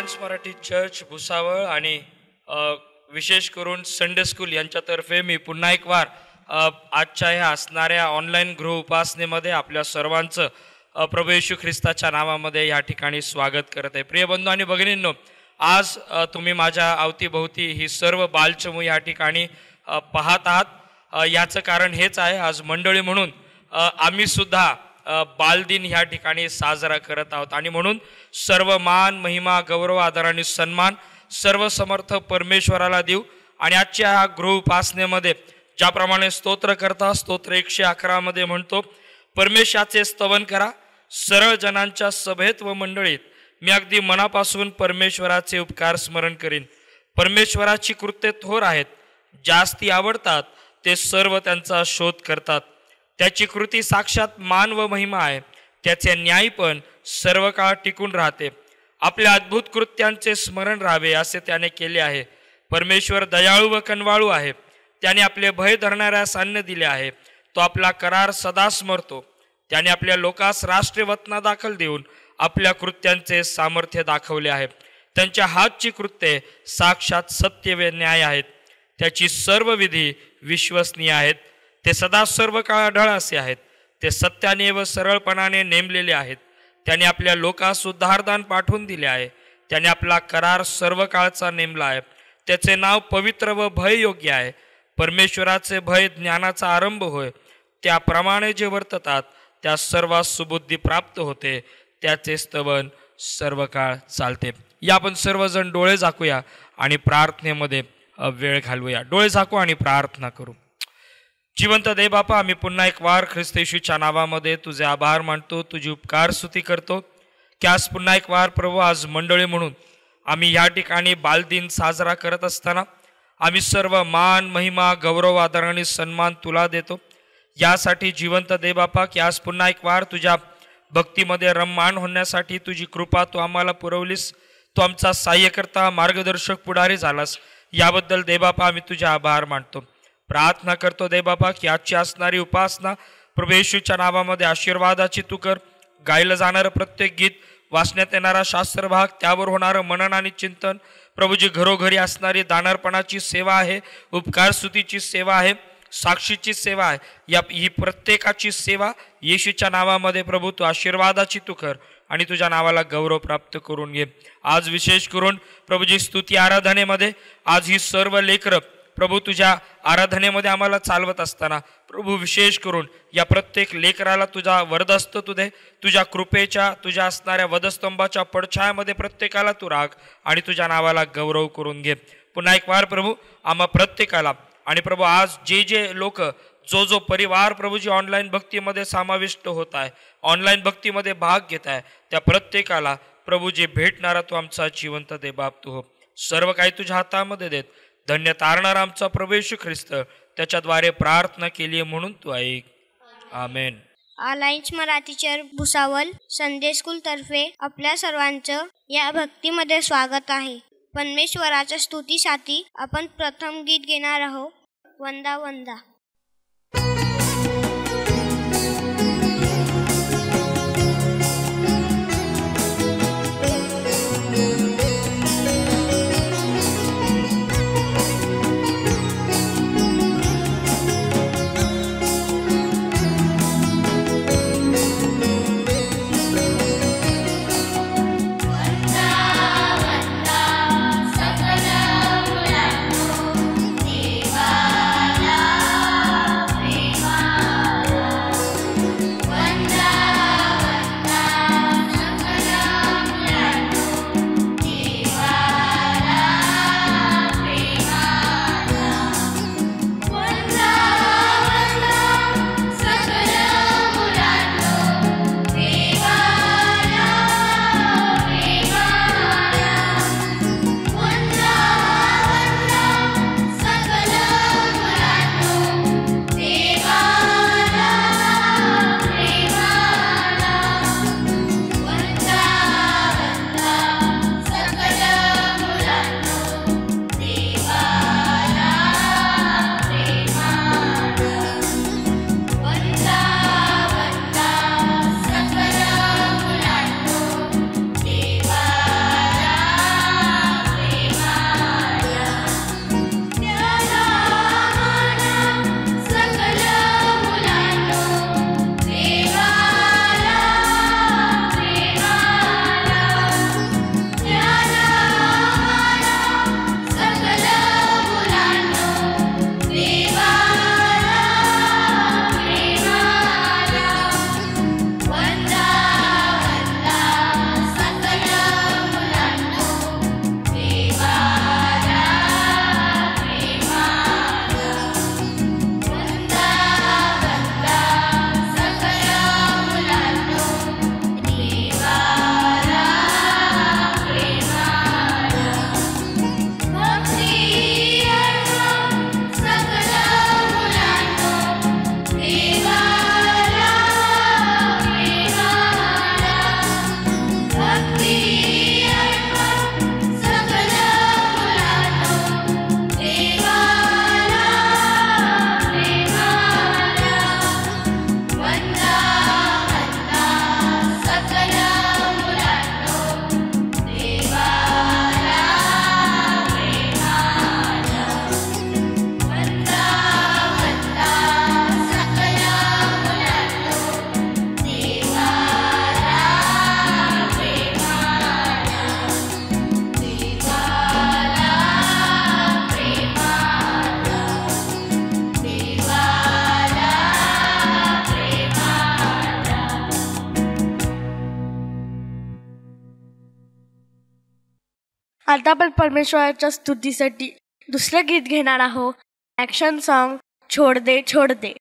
Alliance Marathi church Bhusawal आणि विशेष करून संडे स्कूल यांच्यातर्फे मी पुन्हा एक वार आजच्या ह्या असणाऱ्या ऑनलाईन गृह उपासनेमध्ये आपल्या सर्वांचं प्रभू येशू ख्रिस्ताच्या नावामध्ये या ठिकाणी स्वागत करत आहे। प्रिय बंधू आणि भगिनींनो, आज तुम्ही माझ्या अवतीभोवती ही सर्व बालचमू या ठिकाणी पाहत आहात। याचं कारण हेच आहे, आज मंडळी म्हणून आम्ही सुद्धा बालदिन ह्या ठिकाणी साजरा करत आहोत आणि म्हणून सर्व मान महिमा गौरव आदर आणि सन्मान सर्व समर्थ परमेश्वराला देऊ। आणि आजच्या ह्या गृह उपासनेमध्ये ज्याप्रमाणे स्तोत्र करता स्तोत्र 111 मध्ये म्हणतो, परमेश्वराचे स्तवन करा सरळ जनांच्या सभेत व मंडळीत, मी अगदी मनापासून परमेश्वराचे उपकार स्मरण करीन। परमेश्वराची कृत्ये थोर आहेत, जास्ती आवडतात ते सर्व त्यांचा शोध करतात। त्याची कृती साक्षात मान व महिमा आहे, त्याचे न्याय पण सर्व काळ टिकून राहते। आपल्या अद्भुत कृत्यांचे स्मरण राहावे असे त्याने केले आहे। परमेश्वर दयाळू व कनवाळू आहे, त्याने आपले भय धरणाऱ्यास अन्न दिले आहे। तो आपला करार सदा स्मरतो, त्याने आपल्या लोकास राष्ट्रवतना दाखल देऊन आपल्या कृत्यांचे सामर्थ्य दाखवले आहे। त्यांच्या हातची कृत्ये साक्षात सत्य व न्याय आहेत, त्याची सर्व विधी विश्वसनीय आहेत। ते सदा सर्व काळ अढळ असे आहेत, ते सत्याने व सरळपणाने नेमलेले आहेत। त्याने आपल्या लोकास उद्धारदान पाठवून दिले आहे, त्याने आपला करार सर्व काळचा नेमला आहे। त्याचे नाव पवित्र व भययोग्य आहे। परमेश्वराचे भय ज्ञानाचा आरंभ होय, त्याप्रमाणे जे वर्ततात त्या सर्वांस सुबुद्धी प्राप्त होते। त्याचे स्तवन सर्व काळ चालते। या आपण सर्वजण डोळे झाकूया आणि प्रार्थनेमध्ये वेळ घालवूया। डोळे झाकू आणि प्रार्थना करू। जिवंत देव बापा, आम्ही पुन्हा एक वार ख्रिस्त येशूच्या नावामध्ये तुझे आभार मानतो, तुझी उपकार स्तुती करतो की आज पुन्हा एक वार प्रभू, आज मंडळी म्हणून आम्ही या ठिकाणी बालदिन साजरा करत असताना आम्ही सर्व मान महिमा गौरव आदर आणि सन्मान तुला देतो। यासाठी जिवंत देव बापा की आज पुन्हा एक वार तुझ्या भक्तीमध्ये रममाण होण्यासाठी तुझी कृपा तू आम्हाला पुरवलीस, तू आमचा सहाय्यकर्ता मार्गदर्शक पुढारी झालास। याबद्दल देव बापा आम्ही तुझे आभार मानतो। प्रार्थना करतो देव बापा की आजची असणारी उपासना प्रभू येशूच्या नावामध्ये आशीर्वादाची तू कर। गायलं जाणारं प्रत्येक गीत, वाचण्यात येणारा शास्त्रभाग, त्यावर होणारं मनन आणि चिंतन, प्रभूजी घरोघरी असणारी दानर्पणाची सेवा आहे, उपकार स्तुतीची सेवा आहे, साक्षीची सेवा आहे, ही प्रत्येकाची सेवा येशूच्या नावामध्ये प्रभू तू आशीर्वादाची तू कर आणि तुझ्या नावाला गौरव प्राप्त करून घे। आज विशेष करून प्रभूजी स्तुती आराधनेमध्ये आज ही सर्व लेकरं प्रभू तुझ्या आराधनेमध्ये आम्हाला चालवत असताना प्रभू विशेष करून या प्रत्येक लेकराला तुझा वरदस्त तू दे। तुझ्या कृपेच्या तुझ्या असणाऱ्या वधस्तंभाच्या पडछायामध्ये प्रत्येकाला तू राख आणि तुझ्या नावाला गौरव करून घे। पुन्हा एक वार प्रभू आम्हा प्रत्येकाला आणि प्रभू आज जे जे लोक जो परिवार प्रभूजी ऑनलाईन भक्तीमध्ये समाविष्ट होत आहे, ऑनलाईन भक्तीमध्ये भाग घेत आहे, त्या प्रत्येकाला प्रभूजी भेटणारा तू आमचा जिवंत दे बाप तू हो। सर्व काही तुझ्या हातामध्ये देत धन्य तारणारा आमचा प्रभू येशू ख्रिस्त, त्याच्याद्वारे प्रार्थना केली म्हणून तू ऐक, amen. Alliance Marathi church Bhusawal Sunday school तर्फे आपल्या सर्वांचं या भक्तीमध्ये स्वागत आहे। परमेश्वराच्या स्तुतीसाठी आपण प्रथम गीत घेणार आहोत, वंदा वंदा। देवाला आता आपण परमेश्वराच्या स्तुतीसाठी दुसरं गीत घेणार आहोत. ॲक्शन सॉन्ग छोड दे छोड दे.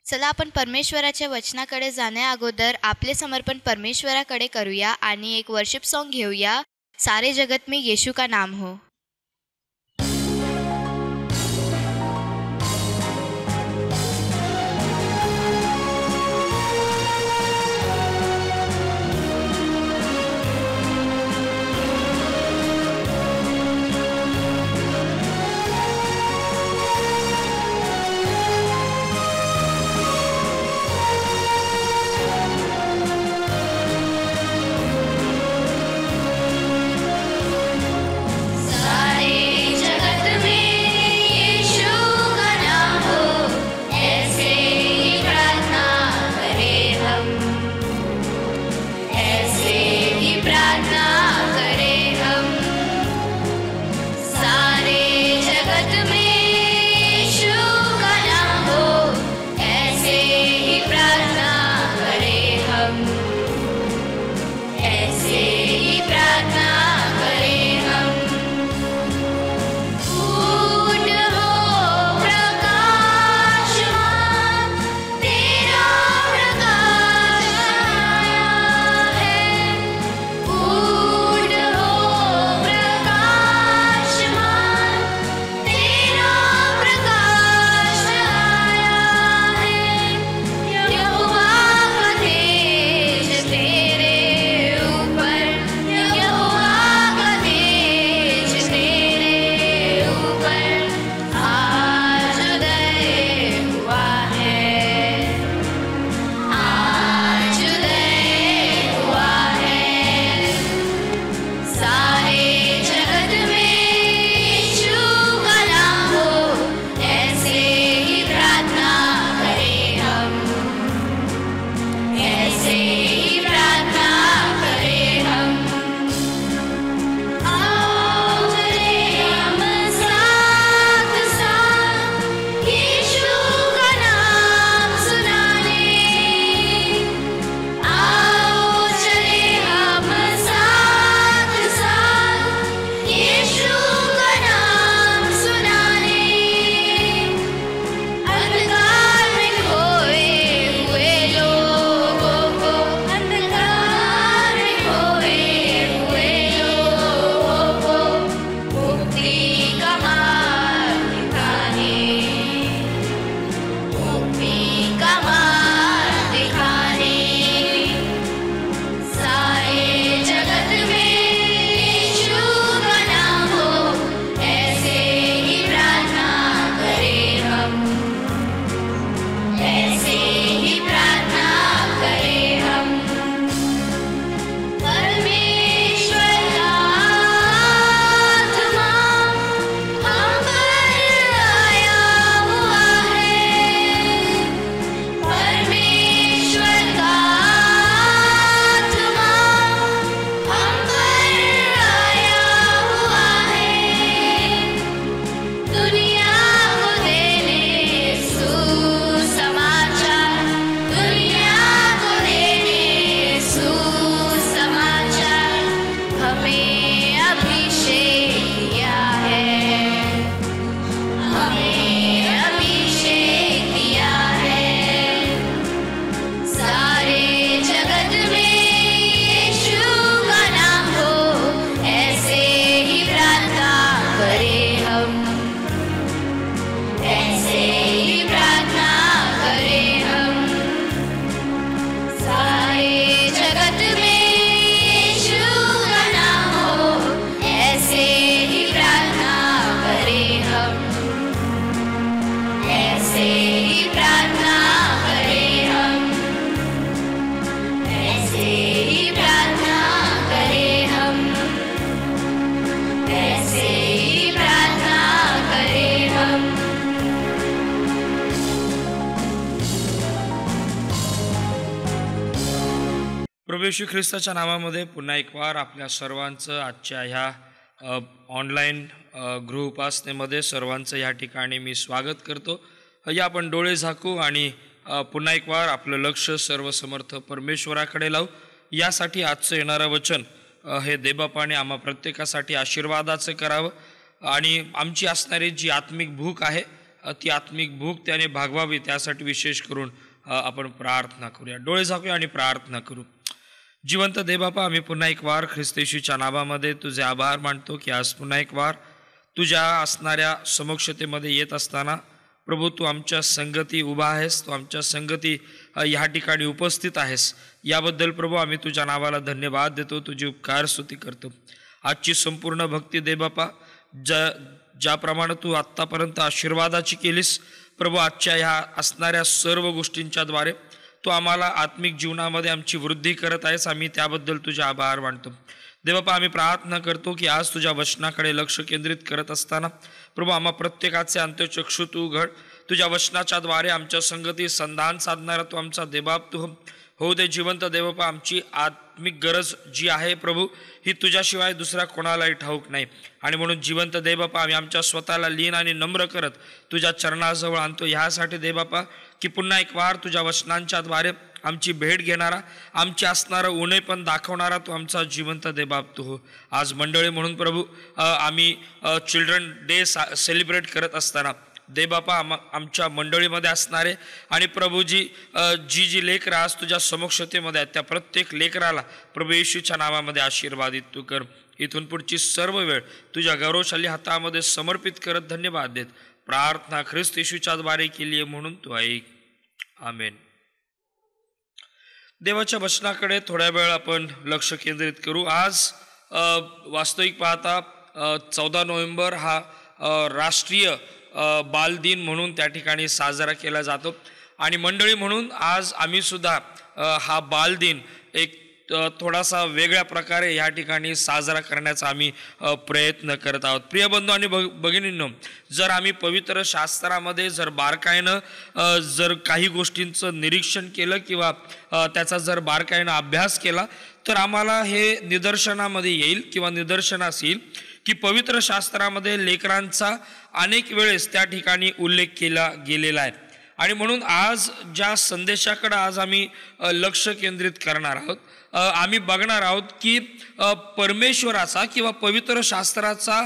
चला आपण परमेश्वराच्या वचनाकडे जाण्या अगोदर आपले समर्पण परमेश्वराकडे करूया आणि एक वर्शिप सॉन्ग घेऊया. सारे जगत में येशू का नाम हो. प्रभू येशू ख्रिस्ताच्या नावामध्ये पुन्हा एक वार आपल्या सर्वांचं आजच्या ह्या ऑनलाईन गृह उपासनेमध्ये सर्वांचं ह्या ठिकाणी मी स्वागत करतो. या आपण डोळे झाकू आणि पुन्हा एक वार आपलं लक्ष सर्वसमर्थ परमेश्वराकडे लावू. यासाठी आजचं येणारं वचन हे देवबापाने आम्हा प्रत्येकासाठी आशीर्वादाचं करावं आणि आमची असणारी जी आत्मिक भूक आहे ती आत्मिक भूक त्याने भागवावी, त्यासाठी विशेष करून आपण प्रार्थना करूया. डोळे झाकूया आणि प्रार्थना करू. जिवंत देवबापा, आम्ही पुन्हा एक वार ख्रिस्त येशूच्या नावामध्ये तुझे आभार मानतो की आज पुन्हा एक वार तुझ्या असणाऱ्या समक्षतेमध्ये येत असताना प्रभू तू आमच्या संगती उभा आहेस, तू आमच्या संगती ह्या ठिकाणी उपस्थित आहेस. याबद्दल प्रभू आम्ही तुझ्या नावाला धन्यवाद देतो, तुझी उपकार स्तुती करतो. आजची संपूर्ण भक्ती देवबापा ज्याप्रमाणे तू आत्तापर्यंत आशीर्वादाची केलीस प्रभू, आजच्या ह्या असणाऱ्या सर्व गोष्टींच्याद्वारे तू आम्हाला आत्मिक जीवनामध्ये आमची वृद्धी करत आहेस. आम्ही त्याबद्दल तुझे आभार मानतो. देवबापा, आम्ही प्रार्थना करतो की आज तुझ्या वचनाकडे लक्ष केंद्रित करत असताना प्रभू आम्हा प्रत्येकाचे अंतःचक्षु तू उघड. तुझ्या वचनाच्या द्वारे आमच्या संगती संधान साधणारा तू आमचा देवबाप तू हो दे. जिवंत देवबापा, आमची आत्मिक गरज जी आहे प्रभू ही तुझ्याशिवाय दुसऱ्या कोणालाही ठाऊक नाही आणि म्हणून जिवंत देवबापा आम्ही आमच्या स्वतःला लीन आणि नम्र करत तुझ्या चरणाजवळ आणतो. ह्यासाठी देवबापा की पुन्हा एक वार तुझ्या वचनांच्या द्वारे आमची भेट घेणारा, आमची असणारं उणे पण दाखवणारा तू आमचा जिवंत देवबाप तू हो. आज मंडळी म्हणून प्रभू आम्ही चिल्ड्रन डे सेलिब्रेट करत असताना देवबापा आमच्या मंडळीमध्ये असणारे आणि प्रभूजी जी लेकरं आज तुझ्या समक्षतेमध्ये आहेत त्या प्रत्येक लेकराला प्रभू येशूच्या नावामध्ये आशीर्वादित तू कर. इथून पुढची सर्व वेळ तुझ्या गौरवशाली हातामध्ये समर्पित करत धन्यवाद देत प्रार्थना ख्रिस्त येशूच्या द्वारे केली आहे म्हणून तू ऐक. आमेन. देवाच्या वचनाकडे थोड्या वेळ आपण लक्ष केंद्रित करू. आज वास्तविक पाहता 14 नोव्हेंबर हा राष्ट्रीय बालदिन म्हणून त्या ठिकाणी साजरा केला जातो आणि मंडळी म्हणून आज आम्ही सुद्धा हा बालदिन एक थोडासा वेगळ्या प्रकारे या ठिकाणी साजरा करण्याचा आम्ही प्रयत्न करत आहोत. प्रिय बंधू आणि भगिनींनो, जर आम्ही पवित्र शास्त्रामध्ये जर बारकाईनं जर काही गोष्टींचं निरीक्षण केलं किंवा त्याचा जर बारकाईनं अभ्यास केला तर आम्हाला हे निदर्शनामध्ये येईल किंवा निदर्शनास येईल की पवित्र शास्त्रामध्ये लेकरांचा अनेक वेळेस त्या ठिकाणी उल्लेख केला गेलेला आहे आणि म्हणून आज ज्या संदेशाकडे आज आम्ही लक्ष केंद्रित करणार आहोत, आम्ही बघणार आहोत की परमेश्वराचा किंवा पवित्र शास्त्राचा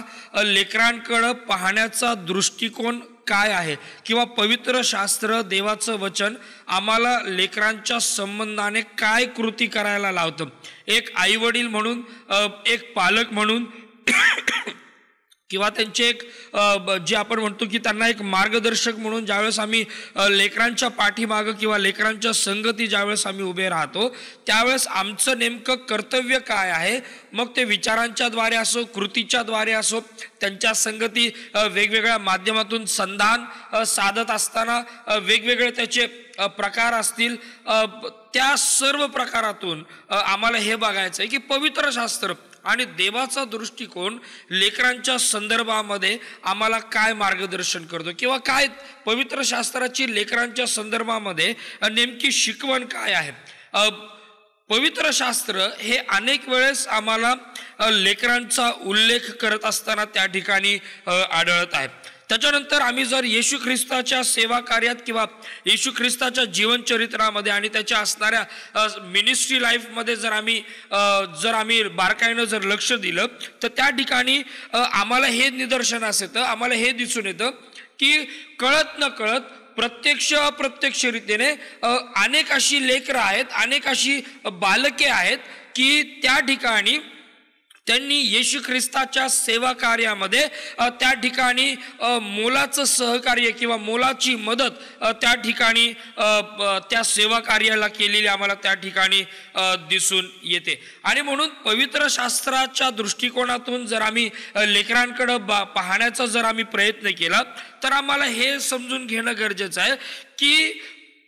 लेकरांकडं पाहण्याचा दृष्टिकोन काय आहे किंवा पवित्र शास्त्र देवाचं वचन आम्हाला लेकरांच्या संबंधाने काय कृती करायला लावतं. एक आईवडील म्हणून, एक पालक म्हणून किंवा त्यांचे एक जे आपण म्हणतो की त्यांना एक मार्गदर्शक म्हणून ज्यावेळेस आम्ही लेकरांच्या पाठीमागं किंवा लेकरांच्या संगती ज्यावेळेस आम्ही उभे राहतो त्यावेळेस आमचं नेमकं कर्तव्य काय आहे, मग ते विचारांच्या द्वारे असो, कृतीच्या द्वारे असो, त्यांच्या संगती वेगवेगळ्या माध्यमातून संधान साधत असताना वेगवेगळे त्याचे प्रकार असतील, त्या सर्व प्रकारातून आम्हाला हे बघायचं आहे की पवित्र शास्त्र आणि देवाचा दृष्टिकोन लेकरांच्या संदर्भामध्ये आम्हाला काय मार्गदर्शन करतो किंवा काय पवित्र शास्त्राची लेकरांच्या संदर्भामध्ये नेमकी शिकवण काय आहे. पवित्र शास्त्र हे अनेक वेळेस आम्हाला लेकरांचा उल्लेख करत असताना त्या ठिकाणी आढळत आहे. त्याच्यानंतर आम्ही जर येशू ख्रिस्ताच्या सेवा कार्यात किंवा येशू ख्रिस्ताच्या जीवनचरित्रामध्ये आणि त्याच्या असणाऱ्या मिनिस्ट्री लाईफमध्ये जर आम्ही बारकाईनं जर लक्ष दिलं तर त्या ठिकाणी आम्हाला हे निदर्शनास येतं, आम्हाला हे दिसून येतं की कळत न कळत प्रत्यक्ष अप्रत्यक्षरित्याने अनेक अशी लेकरं आहेत, अनेक अशी बालके आहेत की त्या ठिकाणी त्यांनी येशू ख्रिस्ताच्या सेवा कार्यामध्ये त्या ठिकाणी मोलाचं सहकार्य किंवा मोलाची मदत त्या ठिकाणी त्या सेवा कार्याला केलेली आम्हाला त्या ठिकाणी दिसून येते. आणि म्हणून पवित्र शास्त्राच्या दृष्टिकोनातून जर आम्ही लेकरांकडं पाहण्याचा जर आम्ही प्रयत्न केला तर आम्हाला हे समजून घेणं गरजेचं आहे की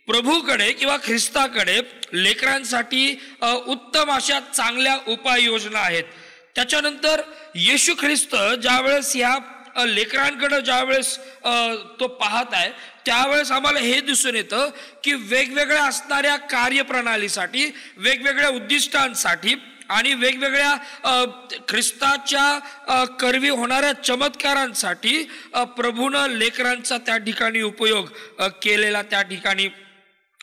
प्रभूकडे किंवा ख्रिस्ताकडे लेकरांसाठी उत्तम अशा चांगल्या उपाययोजना आहेत. त्याच्यानंतर येशू ख्रिस्त ज्यावेळेस ह्या लेकरांकडे ज्यावेळेस तो पाहत आहे त्यावेळेस आम्हाला हे दिसून येतं की वेगवेगळ्या असणाऱ्या कार्यप्रणालीसाठी, वेगवेगळ्या उद्दिष्टांसाठी आणि वेगवेगळ्या ख्रिस्ताच्या करवी होणाऱ्या चमत्कारांसाठी प्रभूनं लेकरांचा त्या ठिकाणी उपयोग केलेला त्या ठिकाणी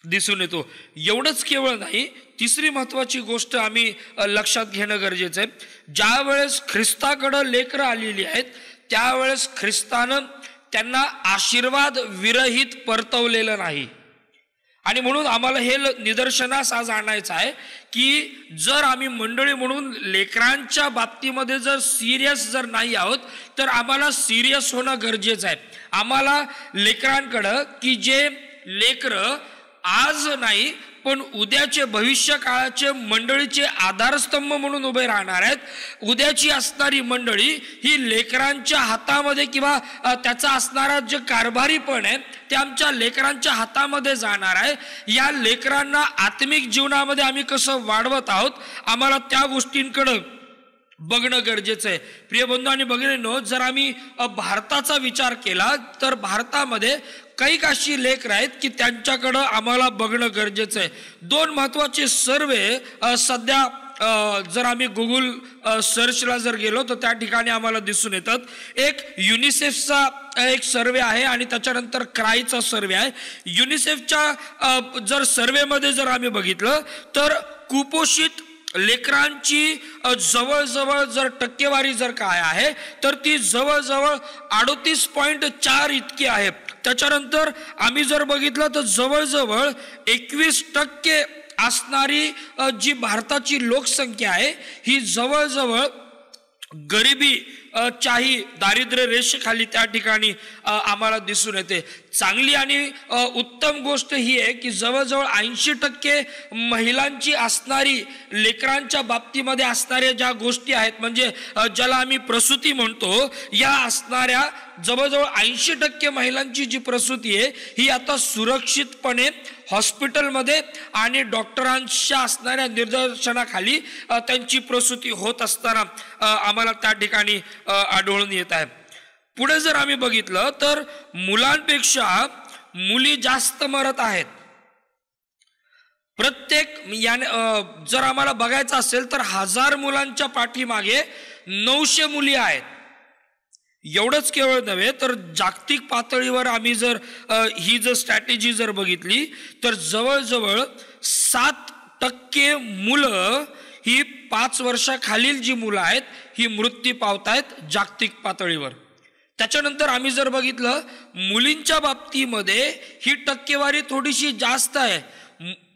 दिसून येतो. एवढंच केवळ नाही, तिसरी महत्वाची गोष्ट आम्ही लक्षात घेणं गरजेचं आहे. ज्या वेळेस ख्रिस्ताकडं लेकरं आलेली आहेत त्यावेळेस ख्रिस्तानं त्यांना आशीर्वाद विरहित परतवलेलं नाही. आणि म्हणून आम्हाला हे निदर्शनास आज आणायचं आहे की जर आम्ही मंडळी म्हणून लेकरांच्या बाबतीमध्ये जर सिरियस जर नाही आहोत तर आम्हाला सिरियस होणं गरजेचं आहे. आम्हाला लेकरांकडं की जे लेकरं आज नाही पण उद्याचे भविष्य काळाचे मंडळीचे आधारस्तंभ म्हणून उभे राहणार आहेत, उद्याची असणारी मंडळी ही लेकरांच्या हातामध्ये किंवा त्याचा असणारा जे कारभारीपण आहे ते आमच्या लेकरांच्या हातामध्ये जाणार आहे. या लेकरांना आत्मिक जीवनामध्ये आम्ही कसं वाढवत आहोत आम्हाला त्या गोष्टींकडं बघणं गरजेचं आहे. प्रिय बंधू आणि भगिनींनो, जर आम्ही भारताचा विचार केला तर भारतामध्ये काही अशी लेकरं आहेत की त्यांच्याकडं आम्हाला बघणं गरजेचं आहे. दोन महत्वाचे सर्वे सध्या जर आम्ही गुगल सर्चला जर गेलो तर त्या ठिकाणी आम्हाला दिसून येतात. एक युनिसेफचा एक सर्वे आहे आणि त्याच्यानंतर क्रायचा सर्वे आहे. युनिसेफच्या जर सर्वेमध्ये जर आम्ही बघितलं तर कुपोषित लेकरांची जवळजवळ जर टक्केवारी जर काय आहे तर ती जवळजवळ 38.4 इतकी आहे. त्याच्यानंतर आम्ही जर बघितलं तर जवळजवळ 21% असणारी जी भारताची लोकसंख्या आहे ही जवळजवळ गरिबी चाही दारिद्र्य रेषेखाली त्या ठिकाणी आम्हाला दिसून येते. चांगली आणि उत्तम गोष्ट ही आहे की जवळजवळ 80% महिलांची असणारी लेकरांच्या बाबतीमध्ये असणाऱ्या ज्या गोष्टी आहेत म्हणजे ज्याला आम्ही प्रसूती म्हणतो, या असणाऱ्या जवळजवळ 80% महिलांची जी प्रसूती आहे ही आता सुरक्षितपणे हॉस्पिटलमध्ये आणि डॉक्टरांच्या असणाऱ्या निर्देशनाखाली त्यांची प्रसूती होत असताना आम्हाला त्या ठिकाणी आढळून येत आहे. पुढे जर आम्ही बघितलं तर मुलांपेक्षा मुली जास्त मरत आहेत. प्रत्येक जर आम्हाला बघायचं असेल तर 1000 मुलांच्या पाठीमागे 900 मुली आहेत. एवढंच केवळ नव्हे तर जागतिक पातळीवर आम्ही जर ही जर स्ट्रॅटेजी जर बघितली तर जवळजवळ 7% मुलं ही 5 वर्षाखालील जी मुलं आहेत ही मृत्यू पावतायत जागतिक पातळीवर. त्याच्यानंतर आम्ही जर बघितलं मुलींच्या बाबतीमध्ये ही टक्केवारी थोडीशी जास्त आहे.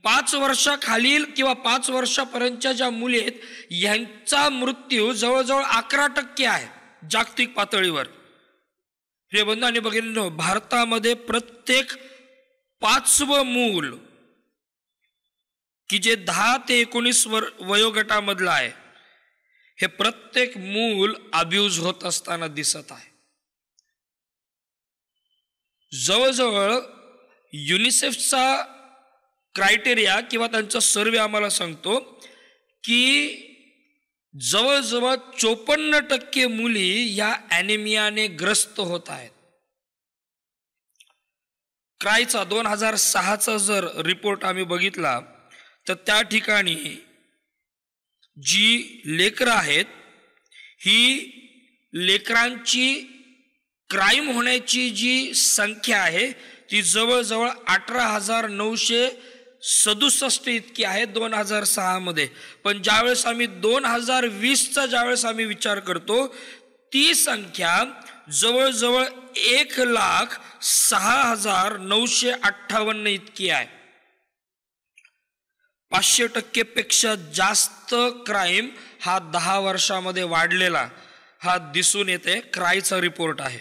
5 वर्षाखालील किंवा 5 वर्षापर्यंतच्या ज्या मुली आहेत यांचा मृत्यू जवळजवळ 11% आहे जागतिक पातळीवर. हे बंधू आणि भगिनींनो, भारतामध्ये प्रत्येक 5वं मूल की जे 10 ते 19 वयोगटामधलं आहे हे प्रत्येक मूल अब्यूज होत असताना दिसत आहे. जवळजवळ युनिसेफचा क्रायटेरिया किंवा त्यांचा सर्वे आम्हाला सांगतो की जवळजवळ 54% मुली या ॲनिमियाने ग्रस्त होत आहेत. क्रायचा 2006चा जर रिपोर्ट आम्ही बघितला तर त्या ठिकाणी जी लेकरं आहेत ही लेकरांची क्राईम होण्याची जी संख्या आहे ती जवळजवळ 18,967 इतकी आहे 2006 मध्ये. पण ज्यावेळेस आम्ही 2020चा ज्यावेळेस आम्ही विचार करतो ती संख्या जवळजवळ 1,06,958 इतकी आहे. 500% पेक्षा जास्त क्राईम हा 10 वर्षामध्ये वाढलेला हा दिसून येते, क्रायचा रिपोर्ट आहे.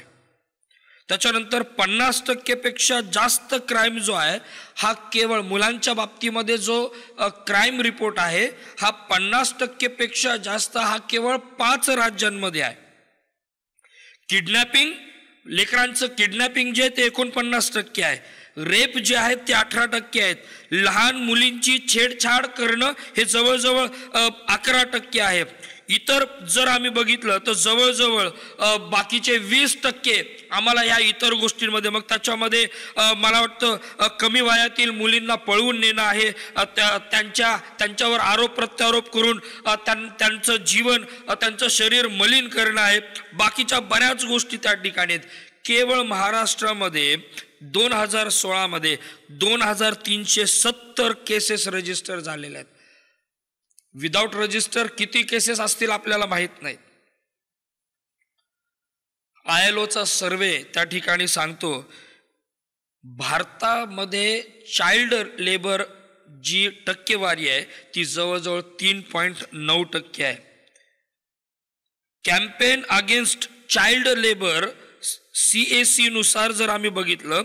त्याच्यानंतर 50% पेक्षा जास्त क्राईम जो आहे हा केवळ मुलांच्या बाबतीमध्ये जो क्राईम रिपोर्ट आहे हा 50% पेक्षा जास्त हा केवळ 5 राज्यांमध्ये आहे. किडनॅपिंग, लेकरांचं किडनॅपिंग जे ते 49% आहे. रेप जे आहेत ते 18% आहेत. लहान मुलींची छेडछाड करणं हे जवळजवळ 11% आहे. इतर जर आम्ही बघितलं तर जवळजवळ बाकीचे 20% आम्हाला या इतर गोष्टींमध्ये, मग त्याच्यामध्ये मला वाटतं कमी वयातील मुलींना पळवून नेणं आहे, त्यांच्यावर आरोप प्रत्यारोप करून त्यांचं जीवन, त्यांचं शरीर मलिन करणं आहे. बाकीच्या बऱ्याच गोष्टी त्या ठिकाणी आहेत. केवळ महाराष्ट्रामध्ये 2016 मध्ये 2370 केसेस रजिस्टर झालेल्या आहेत. विदाउट रजिस्टर किती केसेस असतील आपल्याला माहित नाही. ILOचा सर्वे त्या ठिकाणी सांगतो भारतामध्ये चाइल्ड लेबर जी टक्केवारी आहे ती जवळजवळ 3.9% आहे. Campaign against child labour CAC नुसार जर आम्ही बघितलं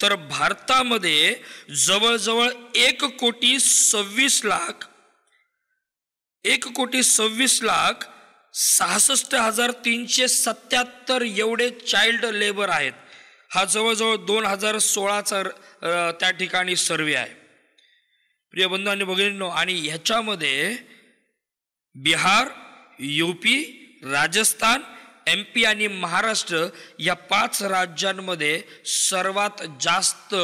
तर भारतामध्ये जवळजवळ 1,26,66,377 एवढे चाइल्ड लेबर आहेत. हा जवळजवळ 2016चा त्या ठिकाणी सर्वे आहे. प्रिय बंधू आणि भगिनींनो, आणि ह्याच्यामध्ये बिहार, UP, राजस्थान, MP आणि महाराष्ट्र या 5 राज्यांमध्ये सर्वात जास्त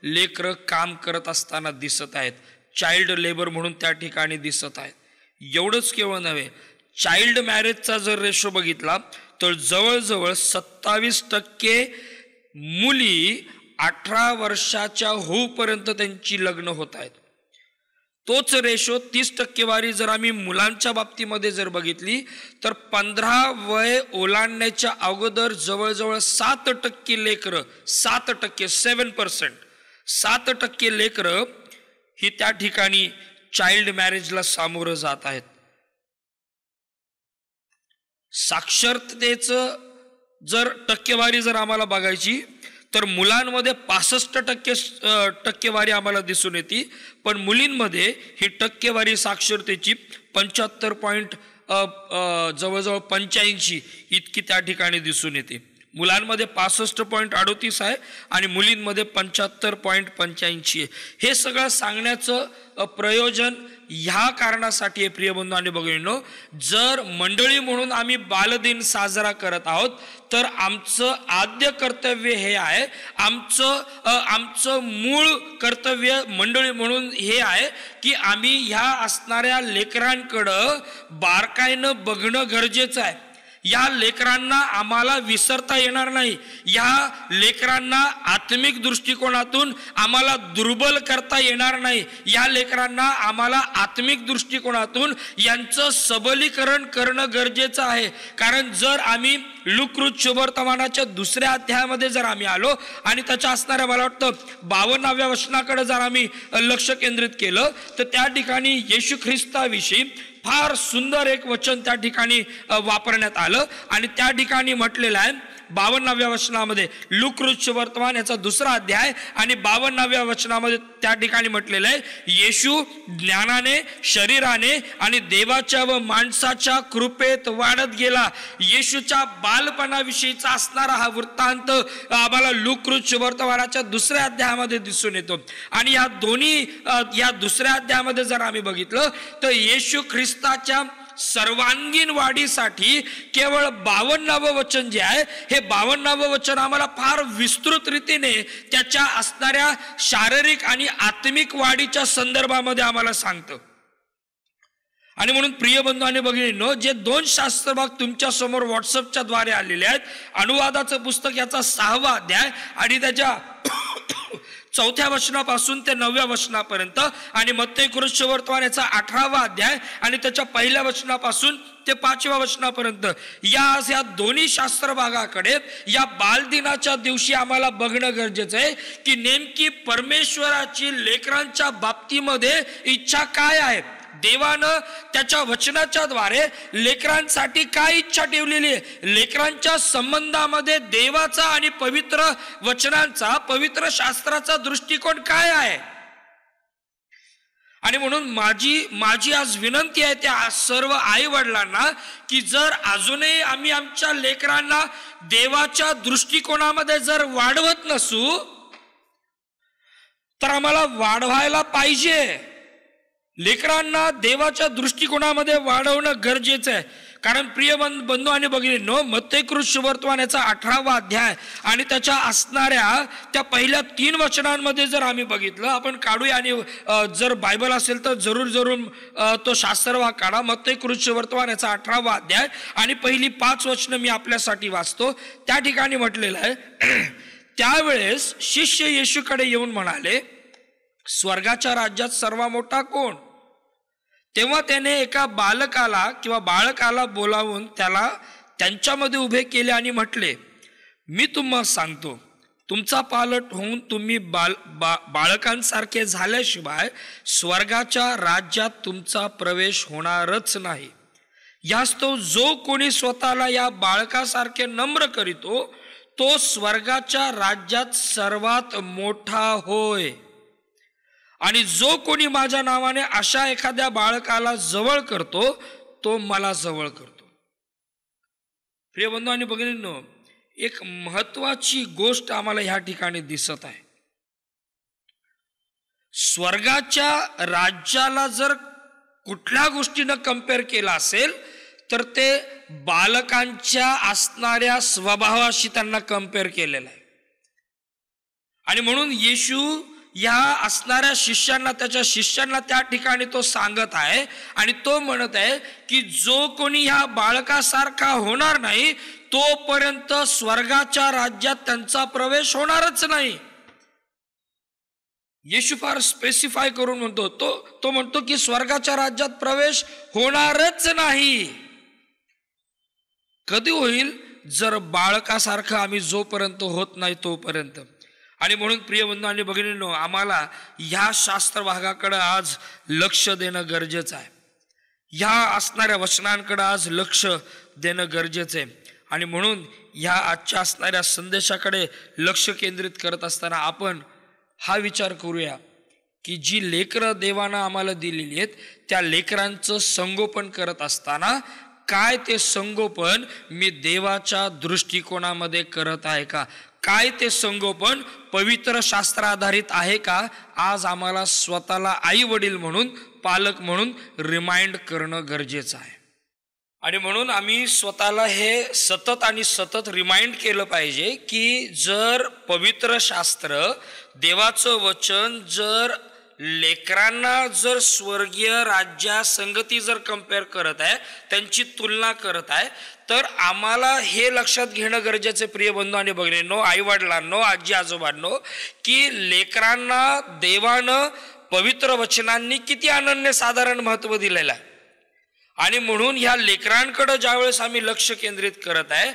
लेकरं काम करत असताना दिसत आहेत. चाइल्ड लेबर म्हणून त्या ठिकाणी दिसत आहेत. एवढंच केवळ नव्हे, चाइल्ड मॅरेजचा जर रेशो बघितला तर जवळजवळ 27% मुली 18 वर्षाच्या होऊपर्यंत त्यांची लग्न होत आहेत. तोच रेशो 30% जर आम्ही मुलांच्या बाबतीमध्ये जर बघितली तर 15 वय ओलांडण्याच्या अगोदर जवळजवळ 7% लेकरं, 7% लेकरं ही त्या ठिकाणी चाइल्ड मॅरेजला सामोरं जात आहेत. साक्षरतेचं जर टक्केवारी जर आम्हाला बघायची तर मुलांमध्ये 65% टक्केवारी आम्हाला दिसून येते, पण मुलींमध्ये ही टक्केवारी साक्षरतेची 75 85 इतकी त्या ठिकाणी दिसून येते. मुलांमध्ये 65.38 आहे आणि मुलींमध्ये 75.85 आहे. हे सगळं सांगण्याचं प्रयोजन ह्या कारणासाठी आहे प्रिय बंधू आणि भगिनींनो, जर मंडळी म्हणून आम्ही बालदिन साजरा करत आहोत तर आमचं आद्य कर्तव्य हे आहे, आमचं मूळ कर्तव्य मंडळी म्हणून हे आहे की आम्ही ह्या असणाऱ्या लेकरांकडं बारकाईनं बघणं गरजेचं आहे. या लेकरांना आम्हाला विसरता येणार नाही. या लेकरांना आत्मिक दृष्टिकोनातून आम्हाला दुर्बल करता येणार नाही. या लेकरांना आम्हाला आत्मिक दृष्टिकोनातून यांचं सबलीकरण करणं गरजेचं आहे. कारण जर आम्ही लूककृत शुभवर्तमानाच्या 2ऱ्या अध्यायामध्ये जर आम्ही आलो आणि त्याच्या असणाऱ्या मला वाटतं 52व्या वचनाकडे जर आम्ही लक्ष केंद्रित केलं तर त्या ठिकाणी येशू ख्रिस्ताविषयी फार सुंदर एक वचन त्या ठिकाणी वापरण्यात आलं आणि त्या ठिकाणी म्हटलेलं आहे 52व्या वचनामध्ये, लूककृत शुभवर्तमान याचा 2रा अध्याय आणि 52व्या वचनामध्ये त्या ठिकाणी म्हटलेलं आहे, येशू ज्ञानाने, शरीराने आणि देवाच्या व माणसाच्या कृपेत वाढत गेला. येशूच्या बालपणाविषयीचा असणारा हा वृत्तांत आम्हाला लूककृत शुभवर्तमानाच्या 2ऱ्या अध्यायामध्ये दिसून येतो. आणि या 2ऱ्या अध्यायामध्ये जर आम्ही बघितलं तर येशू ख्रिस्ताच्या सर्वांगीण वाढीसाठी केवळ 52वं वचन जे आहे हे 52वं वचन आम्हाला फार विस्तृत रीतीने त्याच्या असणाऱ्या शारीरिक आणि आत्मिक वाढीच्या संदर्भामध्ये आम्हाला सांगतं. आणि म्हणून प्रिय बंधू आणि भगिनींनो, जे 2 शास्त्रभाग तुमच्या समोर व्हॉट्सअपच्या द्वारे आलेले आहेत, अनुवादाचं पुस्तक याचा 6वा अध्याय आणि त्याच्या 4थ्या वचनापासून ते 9व्या वचनापर्यंत आणि मत्ती कृत शुभवर्तमान याचा 18वा अध्याय आणि त्याच्या 1ल्या वचनापासून ते 5व्या वचनापर्यंत, या दोन्ही शास्त्र भागाकडे या बालदिनाच्या दिवशी आम्हाला बघणं गरजेचं आहे की नेमकी परमेश्वराची लेकरांच्या बाबतीमध्ये इच्छा काय आहे. देवानं त्याच्या वचनाच्या द्वारे लेकरांसाठी काय इच्छा ठेवलेली आहे. लेकरांच्या संबंधामध्ये देवाचा आणि पवित्र वचनांचा, पवित्र शास्त्राचा दृष्टिकोन काय आहे. आणि म्हणून माझी आज विनंती आहे त्या सर्व आई वडिलांना की जर अजूनही आम्ही आमच्या लेकरांना देवाच्या दृष्टिकोनामध्ये जर वाढवत नसू तर आम्हाला वाढवायला पाहिजे. लेकरांना देवाच्या दृष्टिकोनामध्ये वाढवणं गरजेचं आहे. कारण प्रिय बंधू आणि भगिनींनो, मत्तेकृत शुभवर्तमान याचा 18वा अध्याय आणि त्याच्या असणाऱ्या त्या पहिल्या 3 वचनांमध्ये जर आम्ही बघितलं, आपण काढूया आणि जर बायबल असेल तर जरूर तो शास्त्रवाक काढा. मत्तेकृत शुभवर्तमान याचा 18वा अध्याय आणि पहिली 5 वचनं मी आपल्यासाठी वाचतो. त्या ठिकाणी म्हटलेलं आहे, त्यावेळेस शिष्य येशूकडे येऊन म्हणाले, स्वर्गाच्या राज्यात सर्वात मोठा कोण? तेव्हा त्याने एका बाळकाला बोलावून त्याला त्यांच्यामध्ये उभे केले आणि म्हटले, मी तुम्हाला सांगतो, तुमचा पालट होऊन तुम्ही बाळकांसारखे झाल्याशिवाय स्वर्गाच्या राज्यात तुमचा प्रवेश होणारच नाही. यास्तव जो कोणी स्वतःला या बाळकासारखे नम्र करीतो तो स्वर्गाच्या राज्यात सर्वात मोठा होय. आणि जो कोणी माझ्या नावाने अशा एखाद्या बाळकाला जवळ करतो तो मला जवळ करतो. प्रिय बंधू आणि भगिनींनो, एक महत्वाची गोष्ट आम्हाला ह्या ठिकाणी दिसत आहे. स्वर्गाच्या राज्याला जर कुठल्या गोष्टीनं कंपेअर केला असेल तर ते बालकांच्या असणाऱ्या स्वभावाशी त्यांना कंपेअर केलेलं आहे. आणि म्हणून येशू या असणाऱ्या त्याच्या शिष्यांना त्या ठिकाणी तो सांगत आहे आणि तो म्हणत आहे की जो कोणी ह्या बाळकासारखा होणार नाही तोपर्यंत स्वर्गाच्या राज्यात त्यांचा प्रवेश होणारच नाही. येशू फार स्पेसिफाय करून म्हणतो, तो म्हणतो की स्वर्गाच्या राज्यात प्रवेश होणारच नाही. कधी होईल? जर बाळकासारखं आम्ही जोपर्यंत होत नाही तोपर्यंत. आणि म्हणून प्रिय बंधू आणि भगिनींनो, आम्हाला ह्या शास्त्र भागाकडे आज लक्ष देणं गरजेचं आहे. ह्या असणाऱ्या वचनांकडे आज लक्ष देणं गरजेचं आहे. आणि म्हणून ह्या आजच्या असणाऱ्या संदेशाकडे लक्ष केंद्रित करत असताना आपण हा विचार करूया की जी लेकरं देवानं आम्हाला दिलेली आहेत त्या लेकरांचं संगोपन करत असताना काय ते संगोपन मी देवाच्या दृष्टिकोनामध्ये करत आहे का? काय ते संगोपन पवित्र शास्त्र आधारित आहे का? आज आम्हाला स्वतःला आई वडील म्हणून, पालक म्हणून रिमाइंड करणं गरजेचं आहे. आणि म्हणून आम्ही स्वतःला हे सतत रिमाइंड केलं पाहिजे की जर पवित्र शास्त्र, देवाचं वचन जर लेकरांना जर स्वर्गीय राज्या संगती जर कंपेअर करत आहे, त्यांची तुलना करत आहे, तर आम्हाला हे लक्षात घेणं गरजेचे प्रिय बंधू आणि भगिनींनो, आई वडिलांनो, आजी आजोबांनो, की लेकरांना देवानं पवित्र वचनांनी किती अनन्यसाधारण महत्व दिलेलं आहे. आणि म्हणून ह्या लेकरांकडे ज्यावेळेस आम्ही लक्ष केंद्रित करत आहे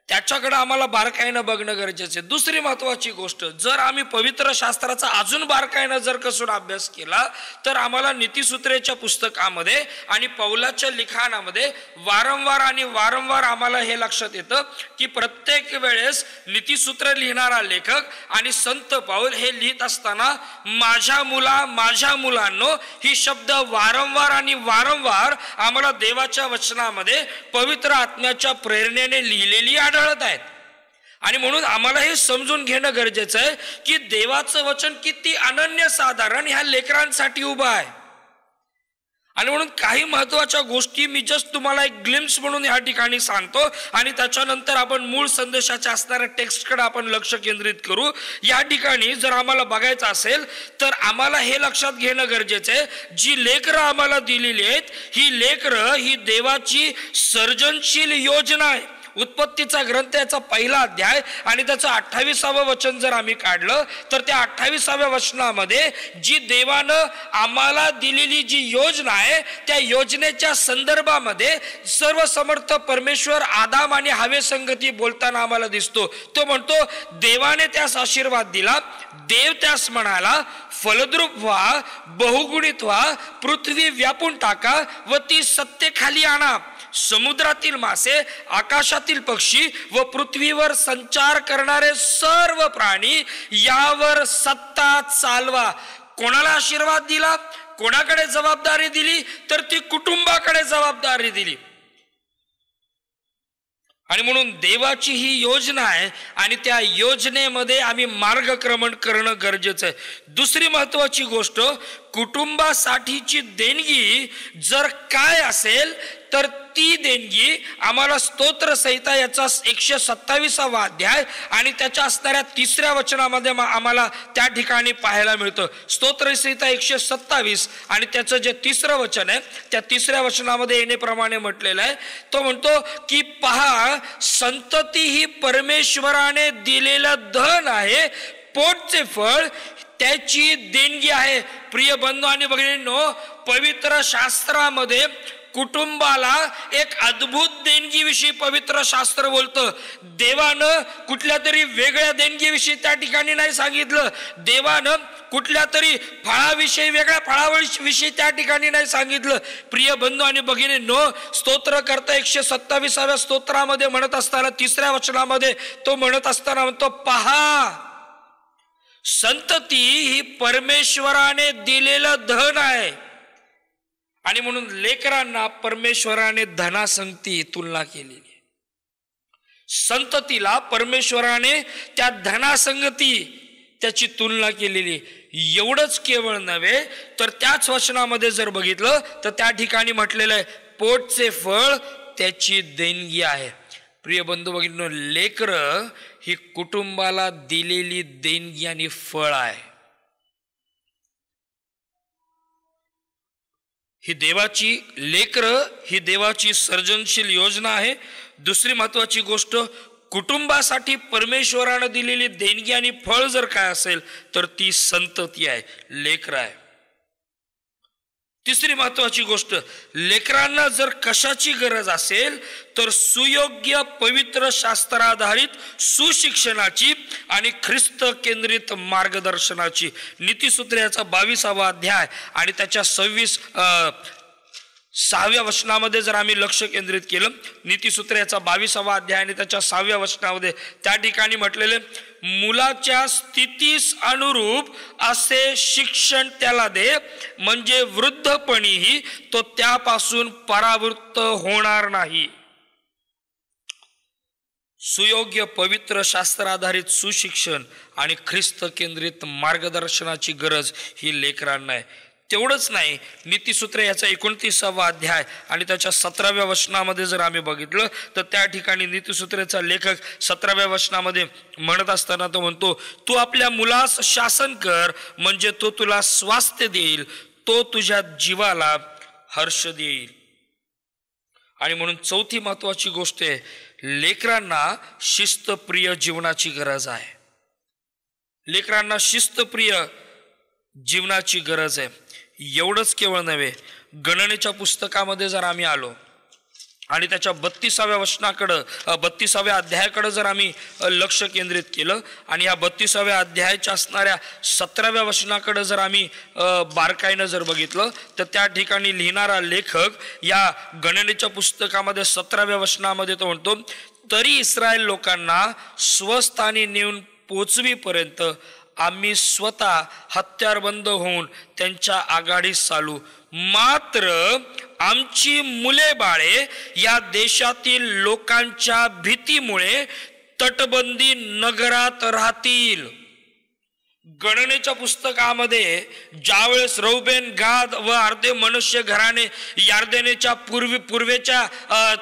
त्याच्याकडे आम्हाला बारकाईनं बघणं गरजेचं आहे. दुसरी महत्वाची गोष्ट, जर आम्ही पवित्र शास्त्राचा अजून बारकाईनं जर कसून अभ्यास केला तर आम्हाला नीतिसूत्रेच्या पुस्तकामध्ये आणि पौलाच्या लिखाणामध्ये वारंवार आम्हाला हे लक्षात येतं की प्रत्येक वेळेस नीतिसूत्र लिहिणारा लेखक आणि संत पाऊल हे लिहित असताना माझ्या मुलांनो ही शब्द वारंवार आम्हाला देवाच्या वचनामध्ये पवित्र आत्म्याच्या प्रेरणेने लिहिलेली आढळत आहेत. आणि म्हणून आम्हाला हे समजून घेणं गरजेचं आहे की देवाचं वचन किती अनन्यसाधारण ह्या लेकरांसाठी उभं आहे. आणि म्हणून काही महत्वाच्या गोष्टी मी जस्ट तुम्हाला एक ग्लिम्स म्हणून या ठिकाणी सांगतो आणि त्याच्यानंतर आपण मूळ संदेशाच्या असणाऱ्या टेक्स्टकडे आपण लक्ष केंद्रित करू. या ठिकाणी जर आम्हाला बघायचं असेल तर आम्हाला हे लक्षात घेणं गरजेचं आहे, जी लेकरं आम्हाला दिलेली आहेत ही लेकरं ही देवाची सर्जनशील योजना आहे. उत्पत्तीचा ग्रंथ याचा पहिला अध्याय आणि त्याचं 28वे वचन जर आम्ही काढलं तर त्या 28व्या वचनामध्ये जी देवानं आम्हाला दिलेली जी योजना आहे त्या योजनेच्या संदर्भामध्ये सर्वसमर्थ परमेश्वर आदाम आणि हवे संगती बोलताना आम्हाला दिसतो. तो म्हणतो देवाने त्यास आशीर्वाद दिला, देव त्यास म्हणाला फलद्रूप व्हा, बहुगुणित व्हा, पृथ्वी व्यापून टाका व ती सत्तेखाली आणा. समुद्रातील मासे, आकाशातील पक्षी व पृथ्वीवर संचार करणारे सर्व प्राणी यावर सत्ता चालवा. कोणाला आशीर्वाद दिला? कोणाकडे जबाबदारी दिली? तर ती कुटुंबाकडे जबाबदारी दिली. आणि म्हणून देवाची ही योजना आहे आणि त्या योजनेमध्ये आम्ही मार्गक्रमण करणं गरजेचं आहे. दुसरी महत्वाची गोष्ट, कुटुंबासाठीची देणगी जर काय असेल तर ती देणगी आम्हाला स्तोत्रसंहिता याचा 127वा अध्याय आणि त्याच्या असणाऱ्या 3ऱ्या वचनामध्ये आम्हाला त्या ठिकाणी पाहायला मिळतं. स्तोत्रसंहिता 127 आणि त्याचं जे 3रं वचन आहे त्या 3ऱ्या वचनामध्ये येण्याप्रमाणे म्हटलेलं आहे. तो म्हणतो की पहा, संतती ही परमेश्वराने दिलेलं धन आहे, पोटचे फळ त्याची देणगी आहे. प्रिय बंधू आणि भगिनींनो, पवित्र शास्त्रामध्ये कुटुंबाला एक अद्भुत देणगीविषयी पवित्र शास्त्र बोलतं. देवानं कुठल्या तरी वेगळ्या देणगीविषयी त्या ठिकाणी नाही सांगितलं. देवानं कुठल्या तरी फळाविषयी, वेगळ्या फळाविषयी त्या ठिकाणी नाही सांगितलं. प्रिय बंधू आणि भगिनींनो, स्तोत्रकर्ता 127व्या स्तोत्रामध्ये म्हणत असताना 3ऱ्या वचनामध्ये तो म्हणत असताना म्हणतो, पहा, संतती ही परमेश्वराने दिलेलं धन आहे. आणि म्हणून लेकरांना परमेश्वराने धनासंगती तुलना केलेली आहे. संततीला परमेश्वराने त्या धनासंगती त्याची तुलना केलेली. एवढंच केवळ नव्हे तर त्याच वचनामध्ये जर बघितलं तर त्या ठिकाणी म्हटलेलं आहे, पोटचे फळ त्याची देणगी आहे. प्रिय बंधू भगिनींनो, लेकरं ही कुटुंबाला दिलेली देणगी आणि फळ आहे. ही देवाची लेकरं ही देवाची सर्जनशील योजना आहे. दुसरी महत्वाची गोष्ट, कुटुंबासाठी परमेश्वरानं दिलेली देणगी आणि फळ जर काय असेल तर ती संतती आहे, लेकरं आहे. तिसरी महत्वाची गोष्ट, लेकरांना जर कशाची गरज असेल तर सुयोग्य पवित्र शास्त्राधारित सुशिक्षणाची आणि ख्रिस्त केंद्रित मार्गदर्शनाची. नीतिसूत्र याचा 22वा अध्याय आणि त्याच्या 6व्या वचनामध्ये जर आम्ही लक्ष केंद्रित केलं, नीतिसूत्र याचा 22वा अध्याय आणि त्याच्या 6व्या वचनामध्ये त्या ठिकाणी म्हटलेले, मुलाच्या स्थितीस अनुरूप असे शिक्षण त्याला दे, म्हणजे वृद्धपणीही तो त्यापासून परावृत्त होणार नाही. सुयोग्य पवित्र शास्त्राधारित सुशिक्षण आणि ख्रिस्त केंद्रित मार्गदर्शनाची गरज ही लेकरांना आहे. तेवढंच नाही, नीतिसूत्र याचा 29वा अध्याय आणि त्याच्या 17व्या वचनामध्ये जर आम्ही बघितलं तर त्या ठिकाणी नीतिसूत्राचा लेखक 17व्या वचनामध्ये म्हणत असताना तो म्हणतो, तू आपल्या मुलास शासन कर, म्हणजे तो तुला स्वास्थ्य देईल, तो तुझ्या जीवाला हर्ष देईल. आणि म्हणून चौथी महत्वाची गोष्ट आहे, लेकरांना शिस्तप्रिय जीवनाची गरज आहे. लेकरांना शिस्तप्रिय जीवनाची गरज आहे. एवढंच केवळ नव्हे, गणनेच्या पुस्तकामध्ये जर आम्ही आलो आणि त्याच्या 32व्या अध्यायाकडे जर आम्ही लक्ष केंद्रित केलं आणि या 32व्या अध्यायाच्या असणाऱ्या 17व्या वचनाकडे जर आम्ही बारकाईनं जर बघितलं तर त्या ठिकाणी लिहिणारा लेखक या गणनेच्या पुस्तकामध्ये 17व्या वचनामध्ये तो म्हणतो, तरी इस्रायल लोकांना स्वस्थानी नेऊन पोचवीपर्यंत आम्ही स्वतः हत्यारबंद होऊन त्यांच्या आघाडीस चालू, मात्र आमची मुले बाळे या देशातील लोकांच्या भीतीमुळे तटबंदी नगरात राहतील. गणनेच्या पुस्तकामध्ये ज्यावेळेस रौबेन, गाद व अर्धे मनुष्य घराणे यार्देनेच्या पूर्वेच्या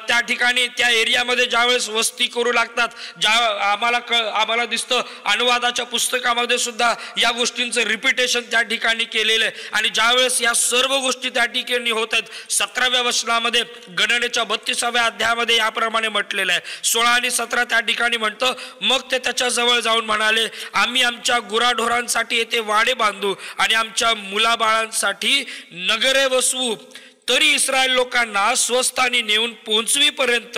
त्या ठिकाणी त्या एरियामध्ये ज्यावेळेस वस्ती करू लागतात, आम्हाला दिसतं अनुवादाच्या पुस्तकामध्ये सुद्धा या गोष्टींचं रिपिटेशन त्या ठिकाणी केलेलं आहे. आणि ज्यावेळेस या सर्व गोष्टी त्या ठिकाणी होत आहेत, 17व्या वचनामध्ये गणनेच्या 32व्या अध्यायामध्ये याप्रमाणे म्हटलेलं आहे. 16 आणि 17 त्या ठिकाणी म्हणतं, मग ते त्याच्या जवळ जाऊन म्हणाले, आम्ही आमच्या गुराढोरांसाठी येथे वाडे बांधू आणि आमच्या मुलाबाळांसाठी नगरे वसवू. तरी इस्रायल लोकांना स्वस्थानी नेऊन पोहोचवीपर्यंत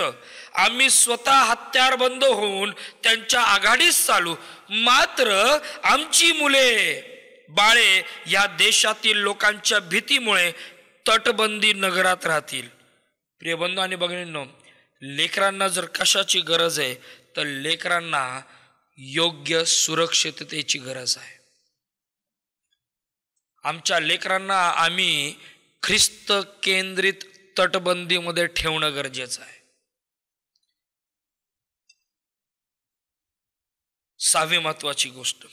आम्ही स्वतः हत्यारबंद होऊन त्यांच्या आघाडीस चालू, मात्र आमची मुले बाळे या देशातील लोकांच्या भीतीमुळे तटबंदी नगरात राहतील. प्रिय बंधू आणि भगिनींनो, लेकरांना जर कशाची गरज आहे तर लेकरांना योग्य सुरक्षिततेची गरज आहे. आमच्या लेकरांना आम्ही ख्रिस्त केंद्रित तटबंदीमध्ये ठेवणं गरजेचं आहे. 6वी महत्वाची गोष्ट,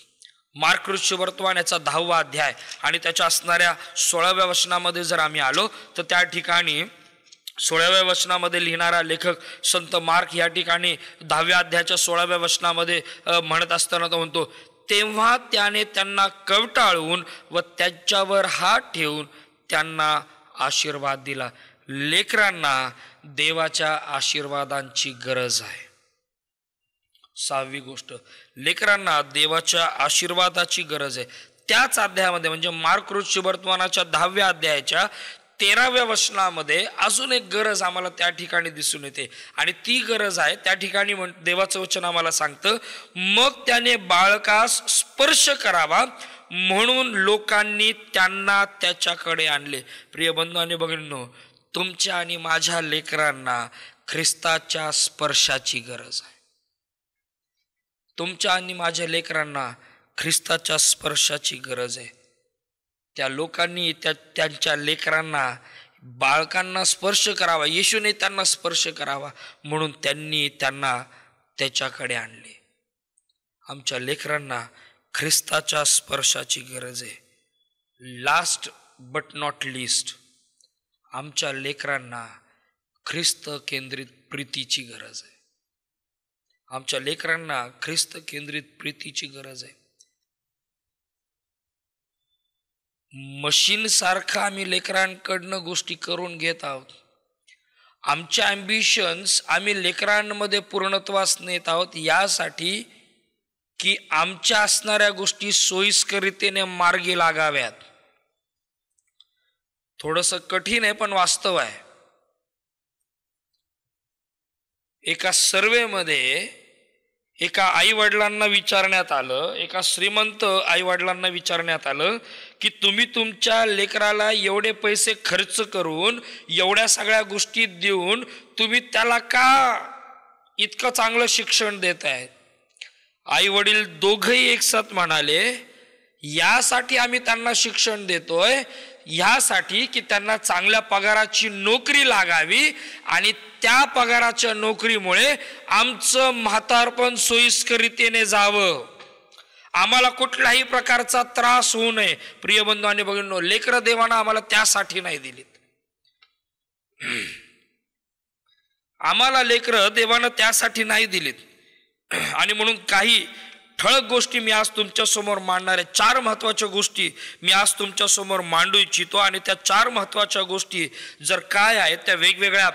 मार्क शुभवर्तमान याचा 10वा अध्याय आणि त्याच्या असणाऱ्या 16व्या वचनामध्ये जर आम्ही आलो तर त्या ठिकाणी 16व्या वचनामध्ये लिहिणारा लेखक संत मार्क या ठिकाणी 10व्या अध्यायाच्या 16व्या वचनामध्ये म्हणत असताना तो म्हणतो, तेव्हा त्याने त्यांना कवटाळून व त्याच्यावर हात ठेवून त्यांना आशीर्वाद दिला. लेकरांना देवाच्या आशीर्वादांची गरज आहे. 6वी गोष्ट, लेकरांना देवाच्या आशीर्वादाची गरज आहे. त्याच अध्यायामध्ये म्हणजे मार्क शुभवर्तमानाच्या 10व्या अध्यायाच्या 13व्या वचनामध्ये अजून एक गरज आम्हाला त्या ठिकाणी दिसून येते आणि ती गरज आहे त्या ठिकाणी देवाचं वचन आम्हाला सांगतं, मग त्याने बाळकास स्पर्श करावा म्हणून लोकांनी त्यांना त्याच्याकडे आणले. प्रिय बंधू आणि भगिनींनो, तुमच्या आणि माझ्या लेकरांना ख्रिस्ताच्या स्पर्शाची गरज आहे. तुमच्या आणि माझ्या लेकरांना ख्रिस्ताच्या स्पर्शाची गरज आहे. त्या लोकांनी त्यांच्या लेकरांना बाळकांना स्पर्श करावा, येशूने त्यांना स्पर्श करावा म्हणून त्यांनी त्यांना त्याच्याकडे आणले. आमच्या लेकरांना ख्रिस्ताच्या स्पर्शाची गरज आहे. लास्ट बट नॉट लिस्ट, आमच्या लेकरांना ख्रिस्त केंद्रित प्रीतीची गरज आहे. आमच्या लेकरांना ख्रिस्त केंद्रित प्रीतीची गरज आहे. मशीन सारखं आम्ही लेकरांकडनं गोष्टी करून घेत आहोत. आमच्या ॲम्बिशन्स आम्ही लेकरांमध्ये पूर्णत्वास नेत आहोत यासाठी की आमच्या असणाऱ्या गोष्टी सोयीस्करितेने मार्गी लागाव्यात. थोडंसं कठीण आहे पण वास्तव आहे. एका सर्वेमध्ये एका आई वडिलांना विचारण्यात आलं, एका श्रीमंत आई वडिलांना विचारण्यात आलं की तुम्ही तुमच्या लेकराला एवढे पैसे खर्च करून एवढ्या सगळ्या गोष्टी देऊन तुम्ही त्याला का इतकं चांगलं शिक्षण देत आहेत? आई वडील दोघंही एकसाथ म्हणाले, यासाठी आम्ही त्यांना शिक्षण देतोय, यासाठी की त्यांना चांगल्या पगाराची नोकरी लागावी आणि त्या पगाराच्या नोकरीमुळे आमचं म्हातारपण सोयीस्करितेने जावं, आम्हाला कुठल्याही प्रकारचा त्रास होऊ नये. प्रिय बंधू आणि भगिनींनो, लेकरं देवानं आम्हाला त्यासाठी नाही दिलीत. आम्हाला लेकरं देवानं त्यासाठी नाही दिलीत आणि म्हणून काही ठळक गोष्टी मी आज तुमच्या समोर मांडणार आहे. 4 महत्वाच्या गोष्टी मी आज तुमच्या समोर मांडू इच्छितो आणि त्या 4 महत्वाच्या गोष्टी जर काय आहेत त्या वेगवेगळ्या